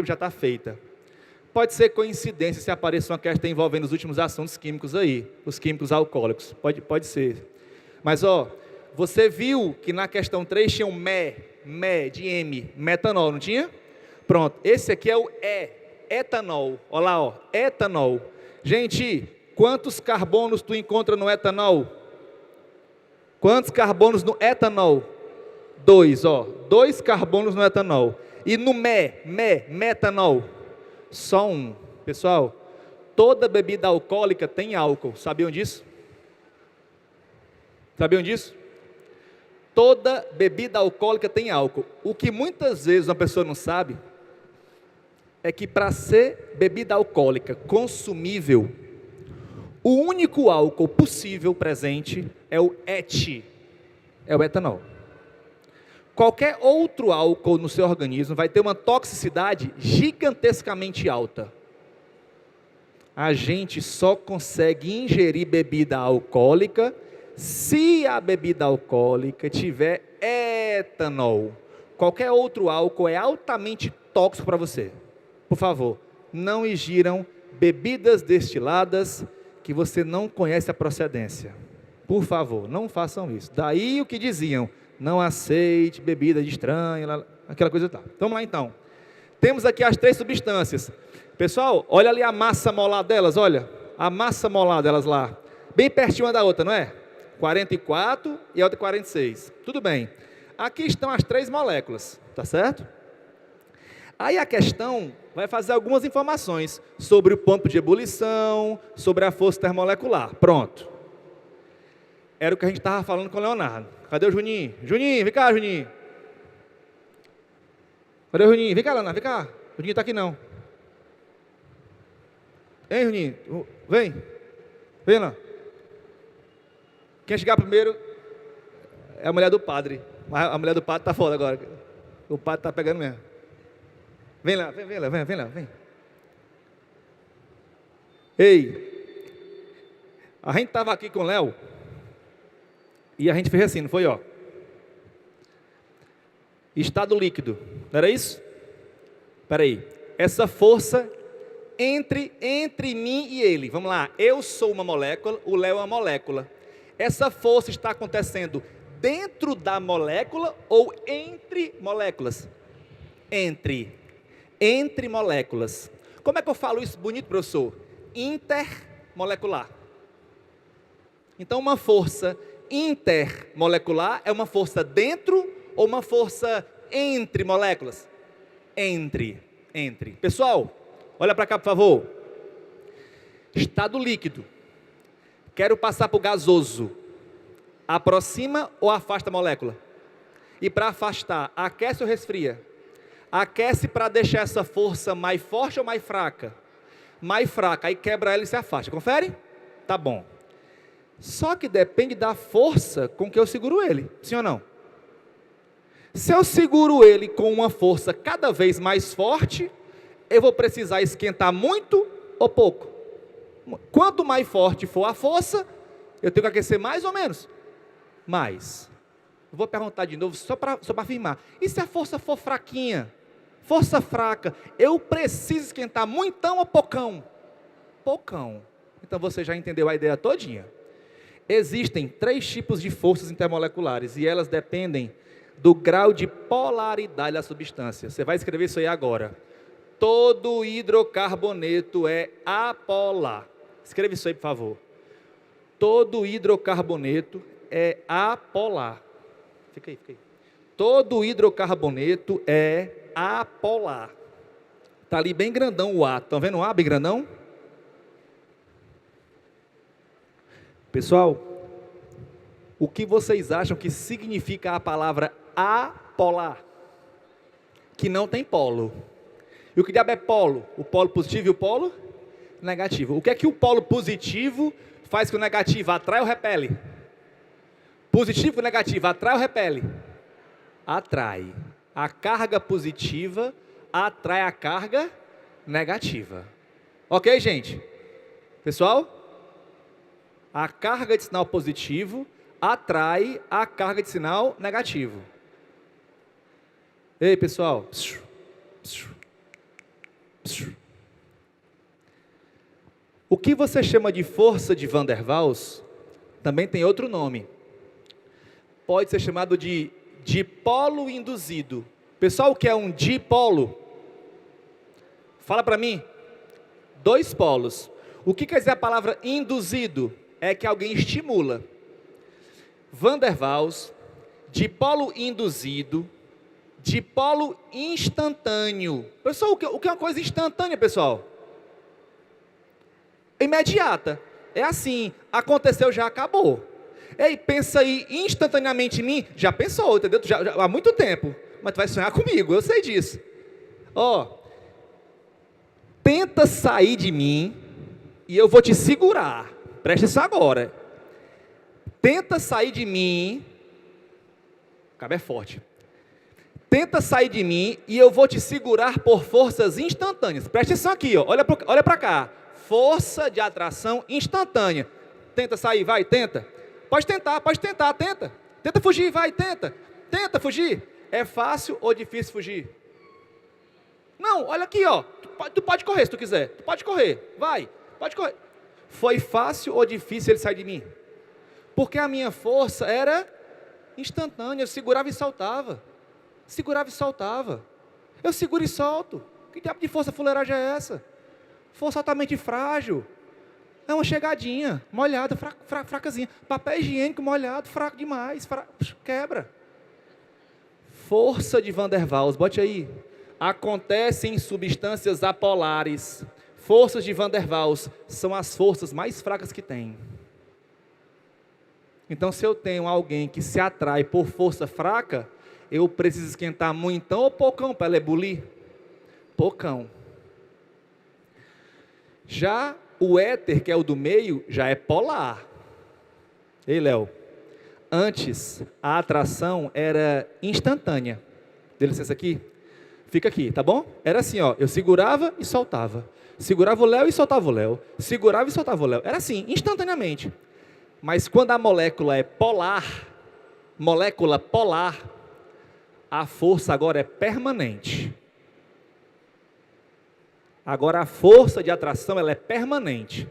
Já está feita. Pode ser coincidência se apareça uma questão envolvendo os últimos assuntos químicos aí, os químicos alcoólicos. Pode ser. Mas ó, você viu que na questão 3 tinha um me de M, metanol, não tinha? Pronto, esse aqui é o etanol. Olha lá, ó, etanol. Gente, quantos carbonos tu encontra no etanol? Quantos carbonos no etanol? 2, ó. 2 carbonos no etanol. E no metanol? Só 1. Pessoal, toda bebida alcoólica tem álcool. Sabiam disso? Toda bebida alcoólica tem álcool. O que muitas vezes uma pessoa não sabe é que para ser bebida alcoólica consumível, o único álcool possível presente é o é o etanol. Qualquer outro álcool no seu organismo vai ter uma toxicidade gigantescamente alta. A gente só consegue ingerir bebida alcoólica se a bebida alcoólica tiver etanol. Qualquer outro álcool é altamente tóxico para você. Por favor, não ingiram bebidas destiladas que você não conhece a procedência. Por favor, não façam isso. Daí o que diziam, não aceite bebida de estranho, aquela coisa e tal. Vamos lá então. Temos aqui as 3 substâncias. Pessoal, olha ali a massa molar delas, olha. A massa molar delas lá. Bem pertinho uma da outra, não é? 44 e a outra 46. Tudo bem. Aqui estão as 3 moléculas, tá certo? Aí a questão vai fazer algumas informações sobre o ponto de ebulição, sobre a força termomolecular. Pronto. Era o que a gente estava falando com o Leonardo. Cadê o Juninho? Juninho, vem cá, Juninho. Cadê o Juninho? Vem cá, Leonardo, vem cá. O Juninho está aqui não. Hein, Juninho? Vem. Vem lá. Quem chegar primeiro é a mulher do padre. Mas a mulher do padre está fora agora. O padre está pegando mesmo. Vem lá, vem lá, vem. Ei, a gente estava aqui com o Léo e a gente fez assim, não foi, ó? Estado líquido, não era isso? Espera aí, essa força entre mim e ele, vamos lá, eu sou uma molécula, o Léo é uma molécula. Essa força está acontecendo dentro da molécula ou entre moléculas? Entre moléculas. Como é que eu falo isso bonito, professor? Intermolecular. Então, uma força intermolecular é uma força dentro ou uma força entre moléculas? Entre. Pessoal, olha para cá, por favor. Estado líquido. Quero passar para o gasoso. Aproxima ou afasta a molécula? E para afastar, aquece ou resfria? Aquece para deixar essa força mais forte ou mais fraca? Mais fraca, aí quebra ela e se afasta. Confere? Tá bom. Só que depende da força com que eu seguro ele. Sim ou não? Se eu seguro ele com uma força cada vez mais forte, eu vou precisar esquentar muito ou pouco? Quanto mais forte for a força, eu tenho que aquecer mais ou menos? Mais. Eu vou perguntar de novo só para afirmar. E se a força for fraquinha? Força fraca, eu preciso esquentar muitão ou pocão? Pocão. Então você já entendeu a ideia todinha. Existem 3 tipos de forças intermoleculares e elas dependem do grau de polaridade da substância. Você vai escrever isso aí agora. Todo hidrocarboneto é apolar. Escreva isso aí, por favor. Todo hidrocarboneto é apolar. Fica aí. Todo hidrocarboneto é apolar. Está ali bem grandão o A. Estão vendo o A bem grandão? Pessoal, o que vocês acham que significa a palavra apolar? Que não tem polo. E o que diabo é polo? O polo positivo e o polo negativo. O que é que o polo positivo faz que o negativo atrai ou repele? Positivo e negativo atrai ou repele? Atrai. A carga positiva atrai a carga negativa. Ok, gente? Pessoal? A carga de sinal positivo atrai a carga de sinal negativo. Ei, pessoal. O que você chama de força de Van der Waals também tem outro nome. Pode ser chamado de dipolo induzido. Pessoal, o que é um dipolo? Fala para mim. 2 polos. O que quer dizer a palavra induzido? É que alguém estimula. Van der Waals, dipolo induzido, dipolo instantâneo. Pessoal, o que é uma coisa instantânea, pessoal? Imediata. É assim, aconteceu, já acabou. Ei, pensa aí instantaneamente em mim. Já pensou, entendeu? Já, há muito tempo. Mas tu vai sonhar comigo, eu sei disso. Ó, tenta sair de mim e eu vou te segurar. Presta isso agora. Tenta sair de mim. O cabo é forte. Tenta sair de mim e eu vou te segurar por forças instantâneas. Presta atenção aqui, ó. Olha para cá. Força de atração instantânea. Tenta sair, vai, tenta. Pode tentar, tenta. Tenta fugir, vai, tenta. Tenta fugir. É fácil ou difícil fugir? Não, olha aqui, ó. Tu pode correr se tu quiser. Tu pode correr. Vai, pode correr. Foi fácil ou difícil ele sair de mim? Porque a minha força era instantânea. Eu segurava e saltava. Segurava e saltava. Eu seguro e solto. Que diabo de força fuleiragem é essa? Força altamente frágil. É uma chegadinha, molhada, fracazinha. Papel higiênico molhado, fraco demais. Quebra. Força de Van der Waals, bote aí. Acontece em substâncias apolares. Forças de Van der Waals são as forças mais fracas que tem. Então, se eu tenho alguém que se atrai por força fraca, eu preciso esquentar muitão ou poucão para ela ebulir? Poucão. Já o éter, que é o do meio, já é polar. Ei, Léo. Antes, a atração era instantânea. Dê licença aqui. Fica aqui, tá bom? Era assim, ó. Eu segurava e soltava. Segurava o Léo e soltava o Léo. Segurava e soltava o Léo. Era assim, instantaneamente. Mas quando a molécula é polar, a força agora é permanente. Agora a força de atração, ela é permanente.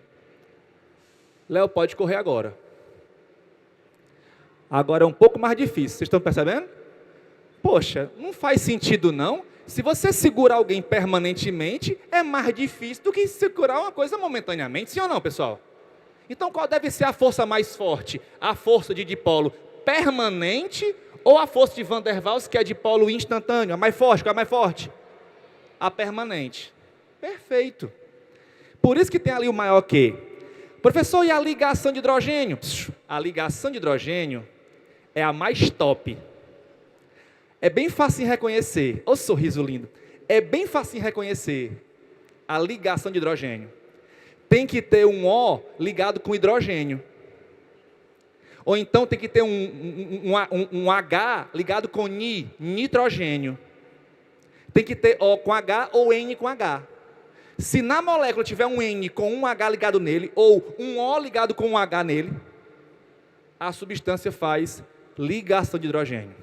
Léo, pode correr agora. Agora é um pouco mais difícil, vocês estão percebendo? Poxa, não faz sentido não. Se você segurar alguém permanentemente, é mais difícil do que segurar uma coisa momentaneamente, sim ou não, pessoal? Então qual deve ser a força mais forte? A força de dipolo permanente ou a força de Van der Waals, que é dipolo instantâneo? A mais forte, qual é a mais forte? A permanente. Perfeito. Por isso que tem ali o maior Q. Professor, e a ligação de hidrogênio? A ligação de hidrogênio é a mais top. É bem fácil em reconhecer. Ô sorriso lindo. É bem fácil em reconhecer a ligação de hidrogênio. Tem que ter um O ligado com hidrogênio. Ou então tem que ter um H ligado com nitrogênio. Tem que ter O com H ou N com H. Se na molécula tiver um N com um H ligado nele, ou um O ligado com um H nele, a substância faz ligação de hidrogênio.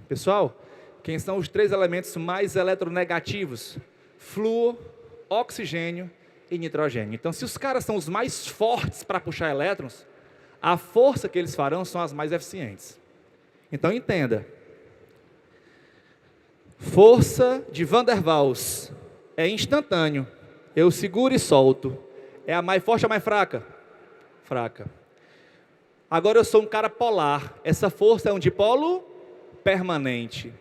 Pessoal, quem são os 3 elementos mais eletronegativos? Flúor, oxigênio e nitrogênio. Então, se os caras são os mais fortes para puxar elétrons, a força que eles farão são as mais eficientes. Então, entenda. Força de Van der Waals é instantâneo. Eu seguro e solto. É a mais forte ou a mais fraca? Fraca. Agora eu sou um cara polar. Essa força é um dipolo permanente.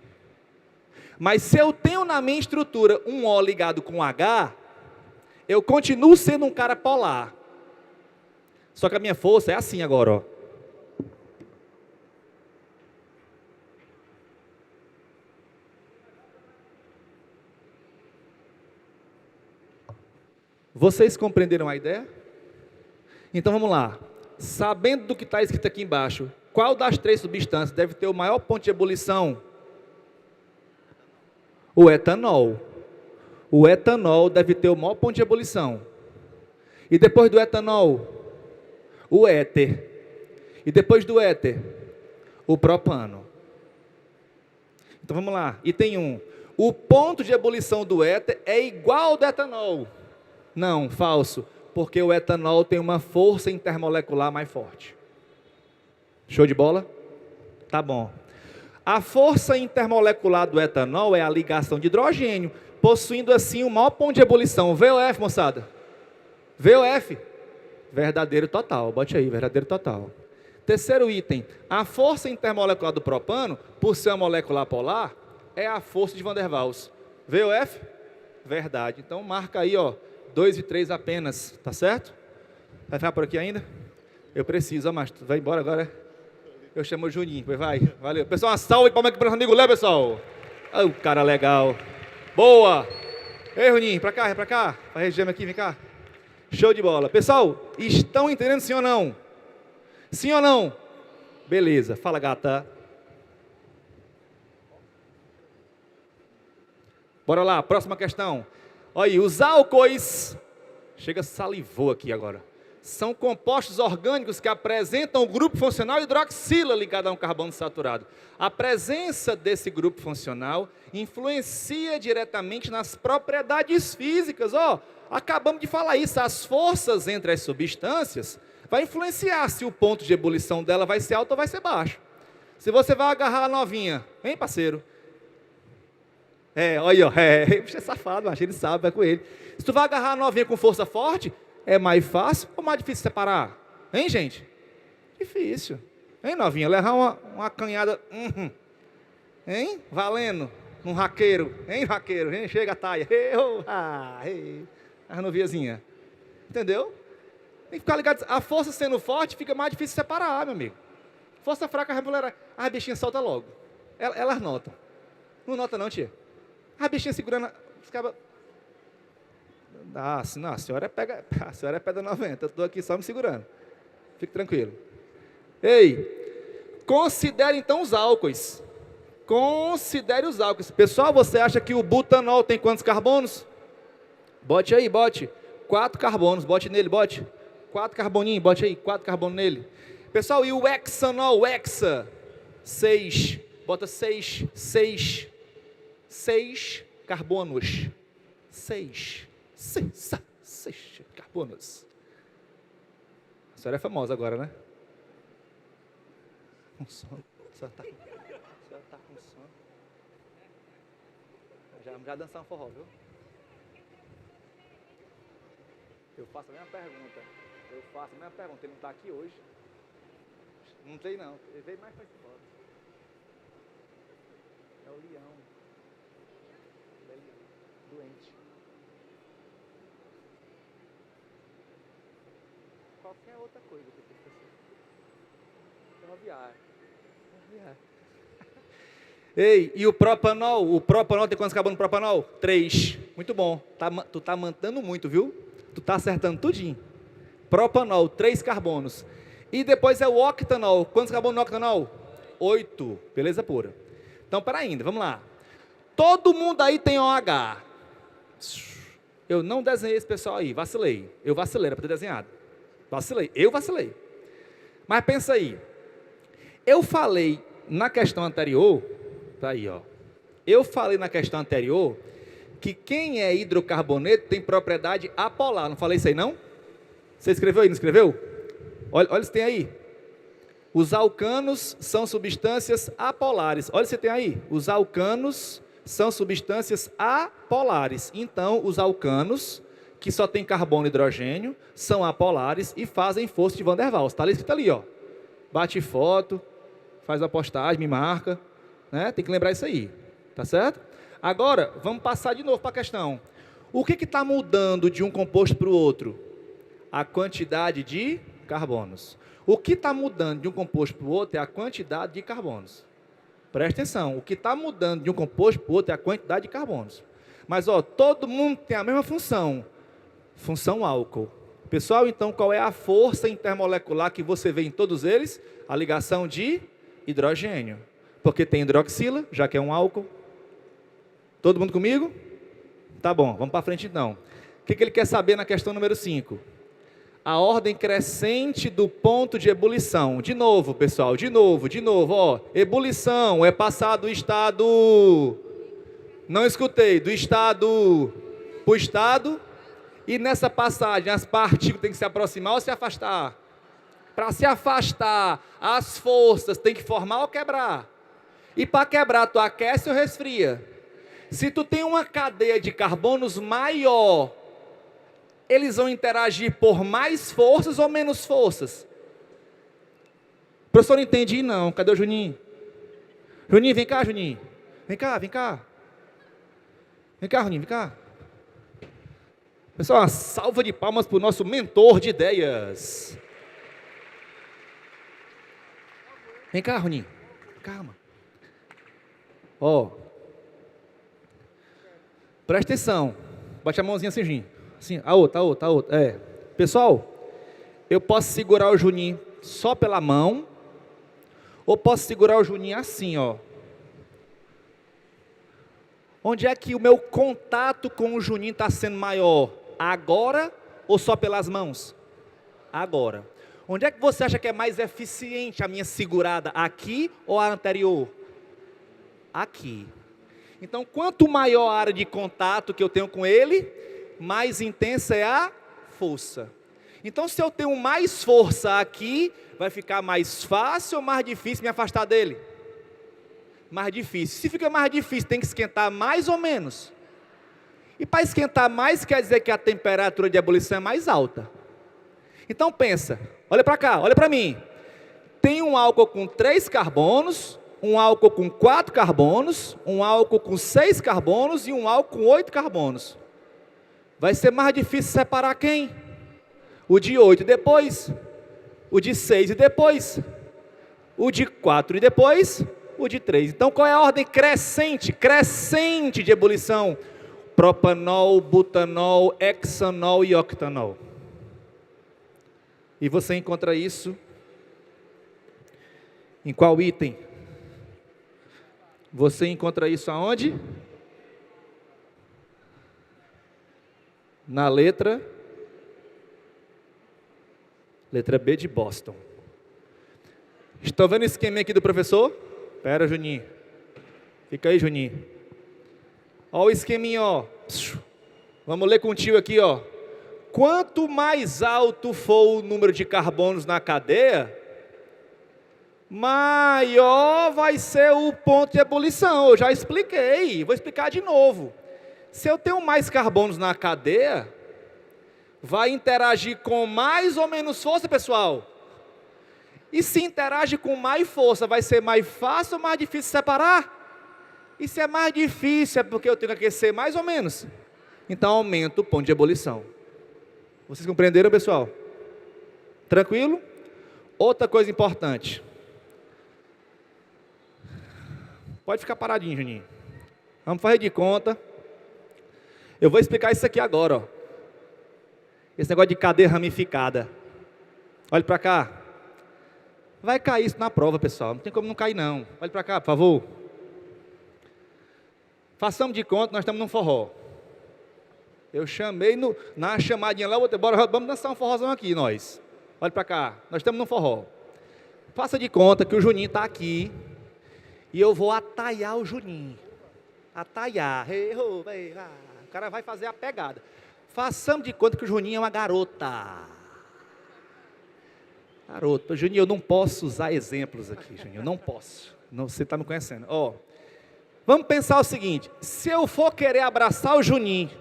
Mas se eu tenho na minha estrutura um O ligado com um H, eu continuo sendo um cara polar. Só que a minha força é assim agora, ó. Vocês compreenderam a ideia? Então vamos lá. Sabendo do que está escrito aqui embaixo, qual das 3 substâncias deve ter o maior ponto de ebulição? O etanol. O etanol deve ter o maior ponto de ebulição. E depois do etanol, o éter. E depois do éter, o propano. Então vamos lá. Item 1. O ponto de ebulição do éter é igual ao do etanol. Não, falso. Porque o etanol tem uma força intermolecular mais forte. Show de bola? Tá bom. A força intermolecular do etanol é a ligação de hidrogênio, possuindo assim o maior ponto de ebulição. VOF, moçada. VOF. Verdadeiro total. Bote aí, verdadeiro total. Terceiro item. A força intermolecular do propano, por ser uma molécula polar, é a força de Van der Waals. VOF? Verdade. Então marca aí, ó. 2 e 3 apenas, tá certo? Vai ficar por aqui ainda? Eu preciso, mas tu vai embora agora? Eu chamo o Juninho, vai, valeu. Pessoal, uma salva de palmas aqui para o amigo Léo, pessoal. Oh, cara legal. Boa. Ei, Juninho, pra cá, pra região aqui, vem cá. Show de bola. Pessoal, estão entendendo sim ou não? Sim ou não? Beleza, fala gata. Bora lá, próxima questão. Olha aí, os álcoois, chega salivou aqui agora. São compostos orgânicos que apresentam o grupo funcional hidroxila ligado a um carbono saturado. A presença desse grupo funcional influencia diretamente nas propriedades físicas. Acabamos de falar isso, as forças entre as substâncias vai influenciar se o ponto de ebulição dela vai ser alto ou vai ser baixo. Se você vai agarrar a novinha, hein, parceiro? Olha aí, bicho é safado, mas ele sabe, vai com ele. Se tu vai agarrar a novinha com força forte, é mais fácil ou mais difícil separar? Hein, gente? Difícil. Hein, novinha? Levar uma canhada, hein? Valendo, um raqueiro. Hein, raqueiro? Hein? Chega a taia. As noviazinhas. Entendeu? Tem que ficar ligado. A força sendo forte, fica mais difícil separar, meu amigo. Força fraca, a mulher, as bichinhas soltam logo. Elas notam. Não nota não, tia? As bichinhas segurando, ficava... Não, a senhora é pedra 90, eu estou aqui só me segurando. Fique tranquilo. Ei, considere então os álcoois. Considere os álcoois. Pessoal, você acha que o butanol tem quantos carbonos? Bote aí, bote. 4 carbonos, bote nele, bote. 4 carboninhos, bote aí, 4 carbonos nele. Pessoal, e o hexanol, hexa? 6. Bota 6 carbonos. 6 carbonos. A senhora é famosa agora, né? Com sono. A senhora tá com sono. Já dançar um forró, viu? Eu faço a mesma pergunta. Ele não está aqui hoje. Não tem não. Ele veio mais para embora. É o leão. Doente. Qualquer outra coisa que eu fazer. Ferroviário. Ei, e o propanol? O propanol tem quantos carbonos no propanol? 3. Muito bom. Tu tá mantendo muito, viu? Tu tá acertando tudinho. Propanol, 3 carbonos. E depois é o octanol. Quantos carbonos no octanol? 8. Beleza pura. Então, para ainda, vamos lá. Todo mundo aí tem OH. Eu não desenhei esse pessoal aí, vacilei. Eu vacilei, era para ter desenhado. Eu vacilei. Mas pensa aí. Eu falei na questão anterior, tá aí, ó. Eu falei na questão anterior que quem é hidrocarboneto tem propriedade apolar. Não falei isso aí, não? Você escreveu aí, não escreveu? Olha se tem aí. Os alcanos são substâncias apolares. Olha se tem aí. Os alcanos são substâncias apolares. Então, os alcanos, que só tem carbono e hidrogênio, são apolares e fazem força de Van der Waals. Está ali escrito ali, ó. Bate foto, faz a postagem, me marca. Né? Tem que lembrar isso aí. Tá certo? Agora, vamos passar de novo para a questão. O que está mudando de um composto para o outro? A quantidade de carbonos. O que está mudando de um composto para o outro é a quantidade de carbonos. Presta atenção, o que está mudando de um composto para o outro é a quantidade de carbonos. Mas, todo mundo tem a mesma função. Função álcool. Pessoal, então, qual é a força intermolecular que você vê em todos eles? A ligação de hidrogênio. Porque tem hidroxila, já que é um álcool. Todo mundo comigo? Tá bom, vamos para frente então. O que ele quer saber na questão número 5? A ordem crescente do ponto de ebulição. De novo, pessoal, de novo. Ebulição é passar do estado... Não escutei. Do estado para o estado. E nessa passagem, as partículas têm que se aproximar ou se afastar? Para se afastar, as forças têm que formar ou quebrar? E para quebrar, tu aquece ou resfria? Se tu tem uma cadeia de carbonos maior, eles vão interagir por mais forças ou menos forças? O professor não entendi não. Cadê o Juninho? Juninho, vem cá, Juninho. Vem cá. Vem cá, Juninho, vem cá. Pessoal, uma salva de palmas para o nosso mentor de ideias. Vem cá, Juninho. Calma. Presta atenção. Bate a mãozinha assim, Juninho. Assim, a outra. Pessoal, eu posso segurar o Juninho só pela mão, ou posso segurar o Juninho assim, ó. Onde é que o meu contato com o Juninho está sendo maior? Agora ou só pelas mãos? Agora, onde é que você acha que é mais eficiente a minha segurada? Aqui ou a anterior? Aqui. Então, quanto maior a área de contato que eu tenho com ele, mais intensa é a força. Então, se eu tenho mais força aqui, vai ficar mais fácil ou mais difícil me afastar dele? Mais difícil. Se fica mais difícil, tem que esquentar mais ou menos? E para esquentar mais, quer dizer que a temperatura de ebulição é mais alta. Então pensa, olha para cá, olha para mim. Tem um álcool com 3 carbonos, um álcool com 4 carbonos, um álcool com 6 carbonos e um álcool com 8 carbonos. Vai ser mais difícil separar quem? O de 8 e depois, o de 6 e depois, o de 4 e depois, o de 3. Então qual é a ordem crescente de ebulição? Propanol, butanol, hexanol e octanol. E você encontra isso em qual item? Você encontra isso aonde? Na letra B de Boston. Estão vendo o esquema aqui do professor? Espera, Juninho. Fica aí, Juninho. Olha o esqueminha, ó. Vamos ler contigo aqui, ó. Quanto mais alto for o número de carbonos na cadeia, maior vai ser o ponto de ebulição. Eu já expliquei, vou explicar de novo. Se eu tenho mais carbonos na cadeia, vai interagir com mais ou menos força, pessoal? E se interage com mais força, vai ser mais fácil ou mais difícil separar? E se é mais difícil, é porque eu tenho que aquecer mais ou menos? Então aumenta o ponto de ebulição. Vocês compreenderam, pessoal? Tranquilo? Outra coisa importante. Pode ficar paradinho, Juninho. Vamos fazer de conta. Eu vou explicar isso aqui agora, ó. Esse negócio de cadeia ramificada. Olha para cá. Vai cair isso na prova, pessoal. Não tem como não cair, não. Olha para cá, por favor. Façamos de conta, nós estamos num forró. Eu chamei na chamadinha lá, bora, vamos dançar um forrozão aqui, nós. Olha para cá, nós estamos num forró. Faça de conta que o Juninho está aqui e eu vou ataiar o Juninho. Ataiar. O cara vai fazer a pegada. Façamos de conta que o Juninho é uma garota. Garota, Juninho, eu não posso usar exemplos aqui, Juninho, eu não posso. Não, você está me conhecendo. Ó, vamos pensar o seguinte, se eu for querer abraçar o Juninho,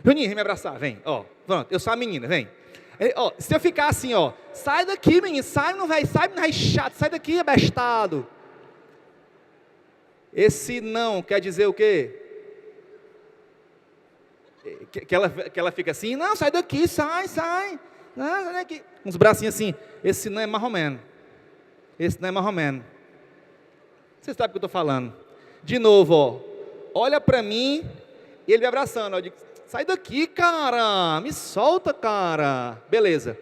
Juninho, vem me abraçar, vem, ó, pronto, eu sou a menina, vem. Ó, se eu ficar assim, ó, sai daqui, menino, sai, não vai chato, sai daqui, abestado. Esse não quer dizer o quê? Que ela fica assim, não, sai daqui, sai. Não, sai daqui. Uns bracinhos assim, esse não é marromeno. Esse não é marromeno. Você sabe o que eu estou falando. De novo, ó, olha para mim, e ele me abraçando, ó, eu digo, sai daqui, cara, me solta, cara. Beleza.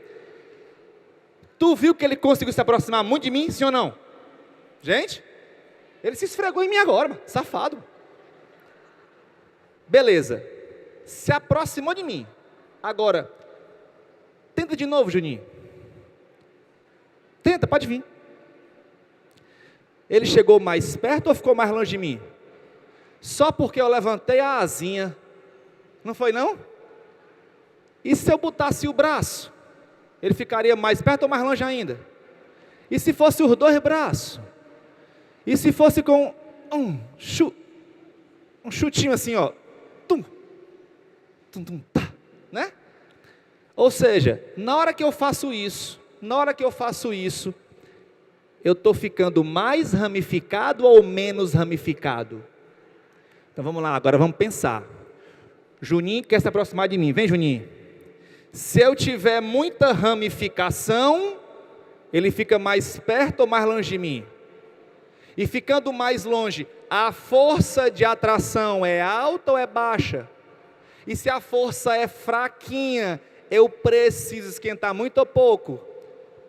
Tu viu que ele conseguiu se aproximar muito de mim, sim ou não? Gente, ele se esfregou em mim agora, mano, safado. Beleza. Se aproximou de mim. Agora, tenta de novo, Juninho. Tenta, pode vir. Ele chegou mais perto ou ficou mais longe de mim? Só porque eu levantei a asinha. Não foi não? E se eu botasse o braço? Ele ficaria mais perto ou mais longe ainda? E se fosse os dois braços? E se fosse com um chutinho assim, ó. Tum, tá, né? Ou seja, na hora que eu faço isso, eu estou ficando mais ramificado ou menos ramificado? Então vamos lá, agora vamos pensar. Juninho quer se aproximar de mim, vem Juninho. Se eu tiver muita ramificação, ele fica mais perto ou mais longe de mim? E ficando mais longe, a força de atração é alta ou é baixa? E se a força é fraquinha, eu preciso esquentar muito ou pouco?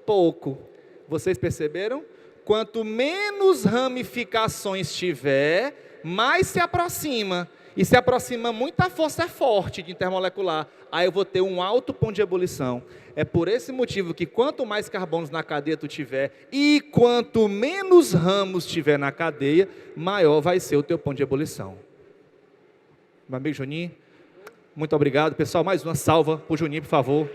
Pouco. Vocês perceberam? Quanto menos ramificações tiver, mais se aproxima. e se aproxima muito, a força é forte de intermolecular. Aí eu vou ter um alto ponto de ebulição. É por esse motivo que quanto mais carbonos na cadeia tu tiver e quanto menos ramos tiver na cadeia, maior vai ser o teu ponto de ebulição. Meu amigo Juninho, muito obrigado. Pessoal, mais uma salva para o Juninho, por favor.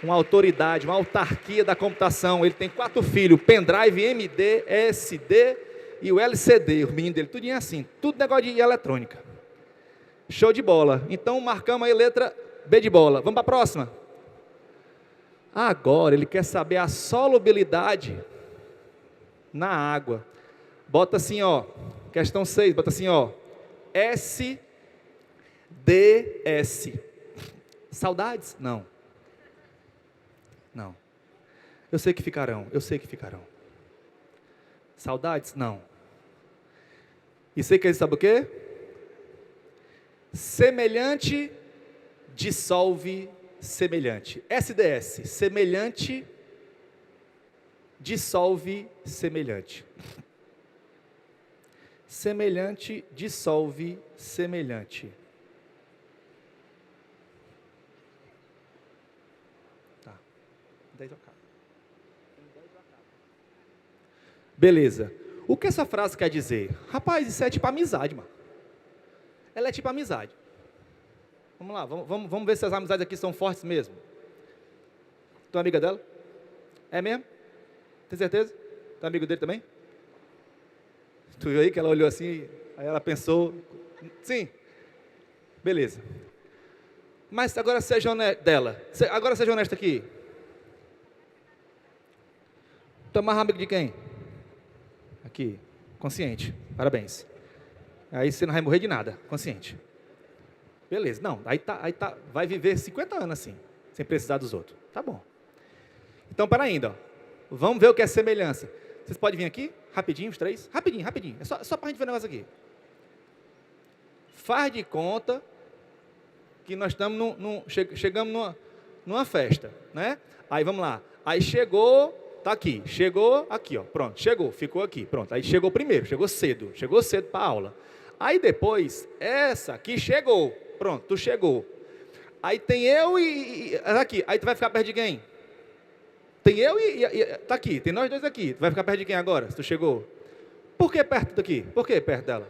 Uma autoridade, uma autarquia da computação. Ele tem 4 filhos, pendrive, MD, SD e o LCD. O menino dele, tudinho assim, tudo negócio de eletrônica. Show de bola. Então marcamos aí letra B de bola. Vamos para a próxima. Agora ele quer saber a solubilidade na água. Bota assim, ó. Questão 6, bota assim, ó. SDS. Saudades? Não. Não. Eu sei que ficarão. Saudades? Não. E sei que ele sabe o quê? Semelhante dissolve semelhante. SDS, semelhante dissolve semelhante. Semelhante dissolve semelhante. Tá. 10 eu acabo. Beleza. O que essa frase quer dizer? Rapaz, isso é tipo amizade, mano. Ela é tipo amizade. Vamos lá, vamos ver se as amizades aqui são fortes mesmo. Tu é amiga dela? É mesmo? Tem certeza? Tu é amigo dele também? Tu viu aí que ela olhou assim, aí ela pensou, sim, beleza. Mas agora seja honesto dela. Agora seja honesto aqui. Tu é mais amigo de quem? Aqui, consciente, parabéns. Aí você não vai morrer de nada, consciente. Beleza, não, aí tá, vai viver 50 anos assim, sem precisar dos outros. Tá bom. Então, para ainda, ó. Vamos ver o que é semelhança. Vocês podem vir aqui, rapidinho, os 3? Rapidinho. É só para a gente ver o negócio aqui. Faz de conta que nós estamos chegamos numa festa, né? Aí vamos lá. Aí chegou, tá aqui, chegou aqui, ó, pronto, chegou, ficou aqui, pronto. Aí chegou primeiro, chegou cedo para a aula. Aí depois, essa aqui chegou, pronto, tu chegou. Aí tem eu e aqui, aí tu vai ficar perto de quem? Tem eu tá aqui, tem nós dois aqui, tu vai ficar perto de quem agora, se tu chegou? Por que perto daqui? Por que perto dela?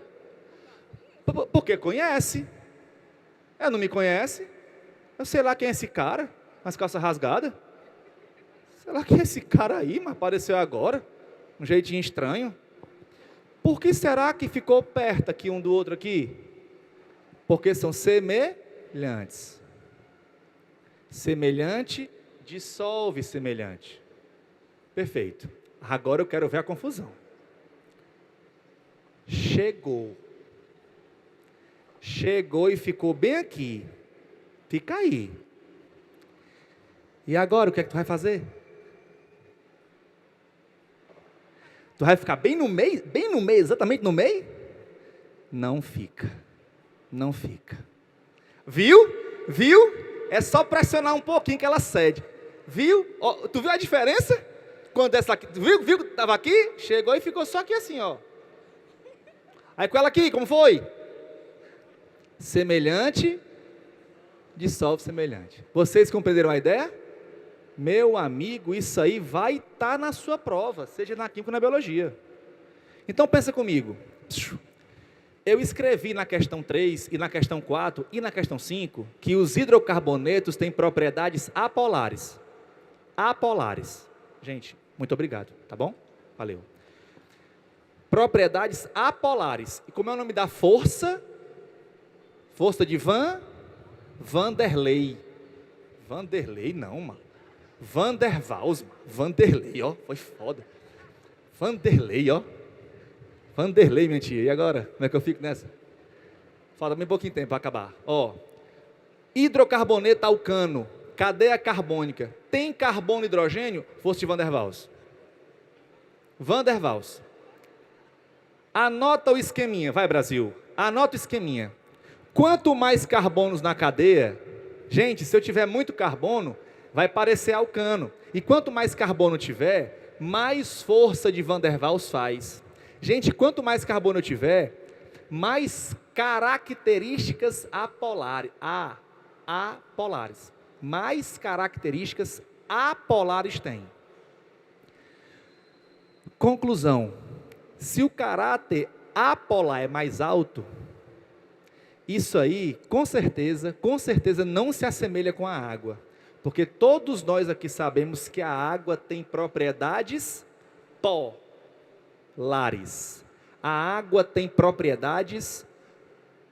Porque conhece. Ela não me conhece. Eu sei lá quem é esse cara, com as calças rasgadas. Sei lá quem é esse cara aí, mas apareceu agora, um jeitinho estranho. Por que será que ficou perto aqui um do outro aqui? Porque são semelhantes. Semelhante dissolve semelhante. Perfeito. Agora eu quero ver a confusão. Chegou e ficou bem aqui. Fica aí. E agora o que é que tu vai fazer? Tu vai ficar bem no meio, exatamente no meio? Não fica. Viu? É só pressionar um pouquinho que ela cede. Viu? Ó, tu viu a diferença? Quando essa aqui, viu que estava aqui? Chegou e ficou só aqui assim, ó. Aí com ela aqui, como foi? Semelhante dissolve semelhante. Vocês compreenderam a ideia? Meu amigo, isso aí vai estar na sua prova, seja na química ou na biologia. Então pensa comigo. Eu escrevi na questão 3 e na questão 4 e na questão 5 que os hidrocarbonetos têm propriedades apolares. Apolares. Gente, muito obrigado, tá bom? Valeu. Propriedades apolares. E como é o nome da força? Força de Vanderlei. Vanderlei não, mano. Van der Waals, mano. Vanderlei, ó. Foi foda. Vanderlei, ó. Vanderlei, minha tia. E agora? Como é que eu fico nessa? Falta bem pouquinho tempo para acabar. Ó. Hidrocarboneto alcano. Cadeia carbônica. Tem carbono e hidrogênio? Força de Van der Waals. Van der Waals. Anota o esqueminha. Vai, Brasil. Anota o esqueminha. Quanto mais carbonos na cadeia, gente, se eu tiver muito carbono, vai parecer alcano. E quanto mais carbono tiver, mais força de Van der Waals faz. Gente, quanto mais carbono eu tiver, mais características apolares. Mais características apolares tem. Conclusão: se o caráter apolar é mais alto, isso aí, com certeza não se assemelha com a água. Porque todos nós aqui sabemos que a água tem propriedades polares. A água tem propriedades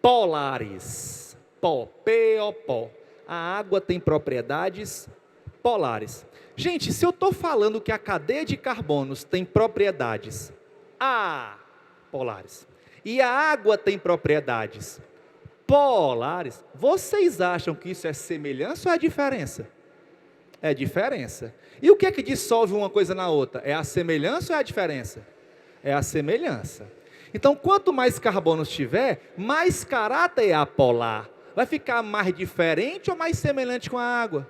polares. P-O-P. A água tem propriedades polares. Gente, se eu estou falando que a cadeia de carbonos tem propriedades apolares e a água tem propriedades polares, vocês acham que isso é semelhança ou é diferença? É diferença. E o que é que dissolve uma coisa na outra? É a semelhança ou é a diferença? É a semelhança. Então, quanto mais carbonos tiver, mais caráter apolar. Vai ficar mais diferente ou mais semelhante com a água?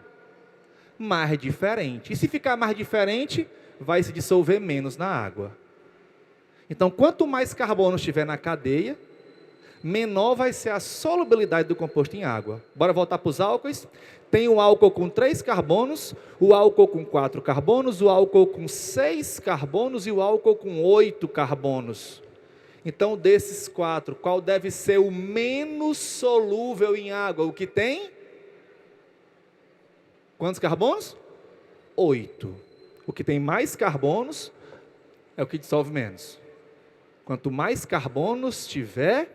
Mais diferente. E se ficar mais diferente, vai se dissolver menos na água. Então, quanto mais carbonos tiver na cadeia, menor vai ser a solubilidade do composto em água. Bora voltar para os álcoois? Tem o álcool com 3 carbonos, o álcool com 4 carbonos, o álcool com 6 carbonos e o álcool com 8 carbonos. Então, desses 4, qual deve ser o menos solúvel em água? O que tem? Quantos carbonos? 8. O que tem mais carbonos é o que dissolve menos. Quanto mais carbonos tiver,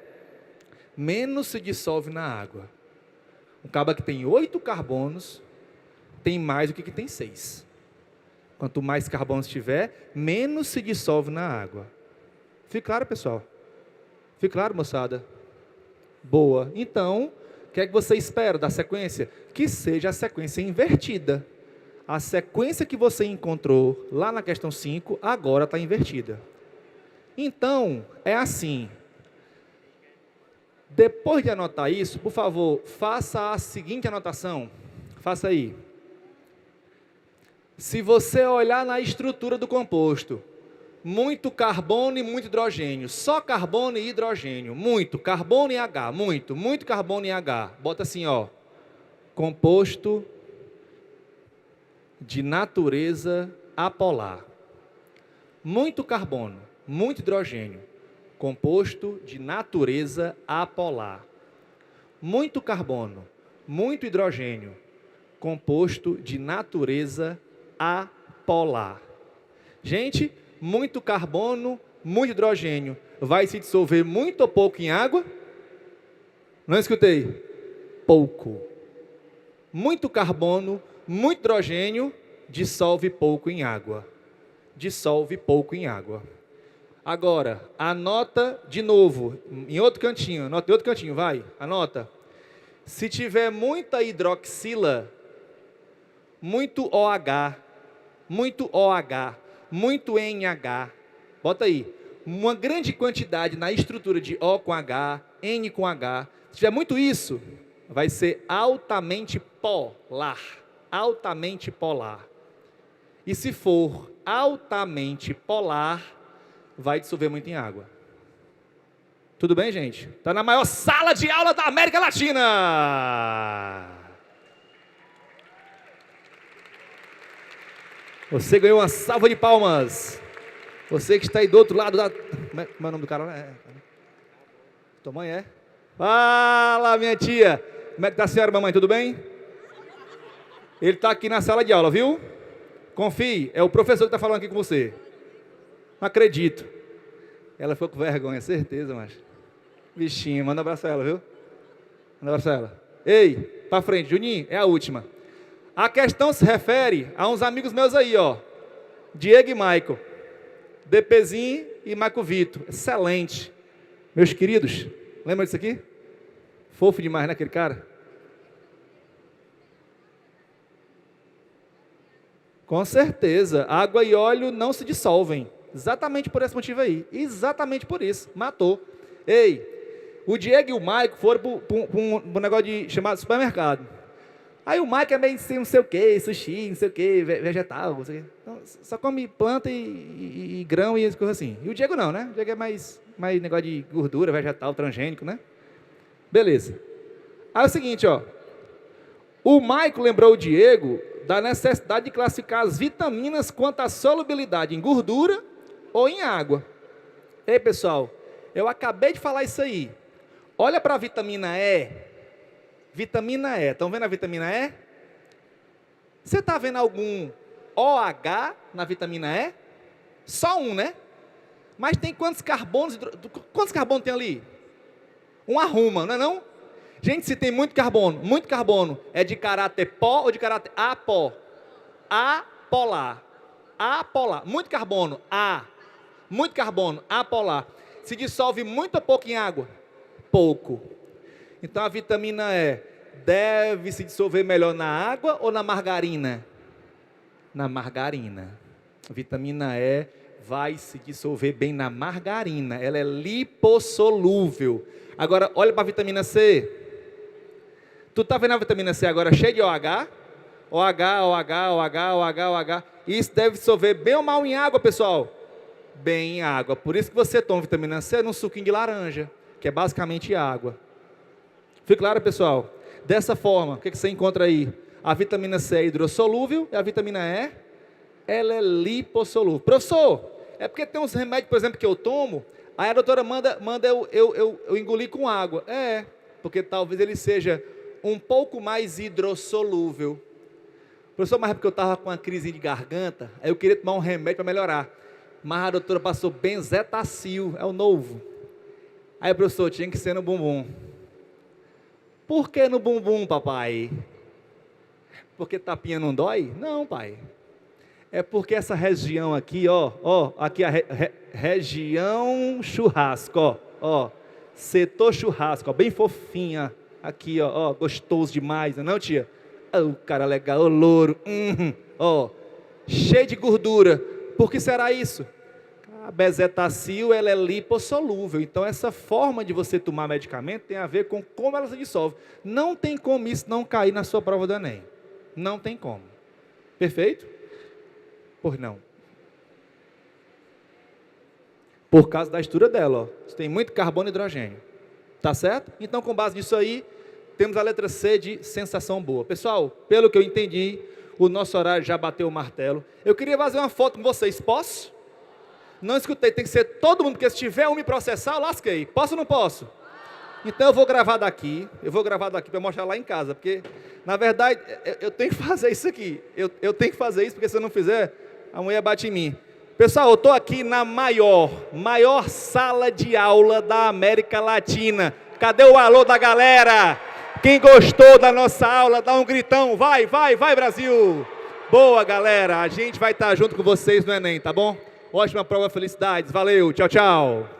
menos se dissolve na água. Um cabo que tem 8 carbonos, tem mais do que tem 6. Quanto mais carbonos tiver, menos se dissolve na água. Fica claro, pessoal? Fica claro, moçada? Boa. Então, o que é que você espera da sequência? Que seja a sequência invertida. A sequência que você encontrou lá na questão 5, agora está invertida. Então, é assim. Depois de anotar isso, por favor, faça a seguinte anotação. Faça aí. Se você olhar na estrutura do composto, muito carbono e muito hidrogênio, só carbono e hidrogênio, muito carbono e H, muito carbono e H. Bota assim, ó, composto de natureza apolar. Muito carbono, muito hidrogênio, composto de natureza apolar. Muito carbono, muito hidrogênio, composto de natureza apolar. Gente, muito carbono, muito hidrogênio, vai se dissolver muito ou pouco em água? Não escutei? Pouco. Muito carbono, muito hidrogênio, dissolve pouco em água. Dissolve pouco em água. Agora, anota de novo, em outro cantinho, anota em outro cantinho, vai, anota. Se tiver muita hidroxila, muito OH, muito NH, bota aí, uma grande quantidade na estrutura de O com H, N com H, se tiver muito isso, vai ser altamente polar, altamente polar. E se for altamente polar, vai dissolver muito em água. Tudo bem, gente? Está na maior sala de aula da América Latina. Você ganhou uma salva de palmas. Você que está aí do outro lado da... Como é o nome do cara? Tua mãe é? Fala, minha tia. Como é que está a senhora, mamãe? Tudo bem? Ele está aqui na sala de aula, viu? Confie, é o professor que está falando aqui com você. Não acredito. Ela ficou com vergonha, certeza, mas... Bichinha, manda um abraço a ela, viu? Manda um abraço a ela. Ei, para frente, Juninho, é a última. A questão se refere a uns amigos meus aí, ó. Diego e Michael. DPzinho e Marco Vitor. Excelente. Meus queridos, lembra disso aqui? Fofo demais, né, aquele cara? Com certeza. Água e óleo não se dissolvem. Exatamente por esse motivo aí. Exatamente por isso. Matou. Ei, o Diego e o Michael foram para um negócio chamado supermercado. Aí o Mike é meio assim, não sei o que, sushi, não sei o que, vegetal, não sei o que. Então, só come planta e grão e coisas assim. E o Diego não, né? O Diego é mais negócio de gordura, vegetal, transgênico, né? Beleza. Aí é o seguinte, ó. O Maico lembrou o Diego da necessidade de classificar as vitaminas quanto à solubilidade em gordura ou em água. Ei, pessoal, eu acabei de falar isso aí. Olha para a vitamina E. Vitamina E. Estão vendo a vitamina E? Você está vendo algum OH na vitamina E? Só um, né? Mas tem quantos carbonos? Quantos carbonos tem ali? Um arruma, não é não? Gente, se tem muito carbono, é de caráter pó ou de caráter apó? Apolar. Apolar. Muito carbono, A. Muito carbono, apolar. Se dissolve muito ou pouco em água? Pouco. Então a vitamina E deve se dissolver melhor na água ou na margarina? Na margarina. A vitamina E vai se dissolver bem na margarina. Ela é lipossolúvel. Agora, olha para a vitamina C. Tu está vendo a vitamina C agora cheia de OH? OH. Isso deve dissolver bem ou mal em água, pessoal? Bem em água. Por isso que você toma vitamina C num suquinho de laranja, que é basicamente água. Fica claro, pessoal? Dessa forma, o que você encontra aí? A vitamina C é hidrossolúvel e a vitamina E, ela é lipossolúvel. Professor, é porque tem uns remédios, por exemplo, que eu tomo, aí a doutora manda eu engolir com água. É, porque talvez ele seja um pouco mais hidrossolúvel. Professor, mas é porque eu estava com uma crise de garganta, aí eu queria tomar um remédio para melhorar. Mas a doutora passou benzetacil, é o novo. Aí, professor, tinha que ser no bumbum. Por que no bumbum, papai? Porque tapinha não dói? Não, pai. É porque essa região aqui, aqui a região churrasco, setor churrasco, bem fofinha. Aqui, gostoso demais, não é, tia? O cara legal, louro, cheio de gordura. Por que será isso? A bezetacil, ela é lipossolúvel. Então, essa forma de você tomar medicamento tem a ver com como ela se dissolve. Não tem como isso não cair na sua prova do Enem. Não tem como. Perfeito? Pois não. Por causa da estrutura dela, tem muito carbono e hidrogênio. Tá certo? Então, com base nisso aí, temos a letra C de sensação boa. Pessoal, pelo que eu entendi, o nosso horário já bateu o martelo. Eu queria fazer uma foto com vocês. Posso? Não escutei, tem que ser todo mundo, porque se tiver um me processar, eu lasquei. Posso ou não posso? Então eu vou gravar daqui para mostrar lá em casa, porque, na verdade, eu tenho que fazer isso aqui. Eu tenho que fazer isso, porque se eu não fizer, a mulher bate em mim. Pessoal, eu estou aqui na maior sala de aula da América Latina. Cadê o alô da galera? Quem gostou da nossa aula, dá um gritão. Vai, Brasil! Boa, galera. A gente vai estar junto com vocês no Enem, tá bom? Ótima prova, felicidades. Valeu, tchau, tchau.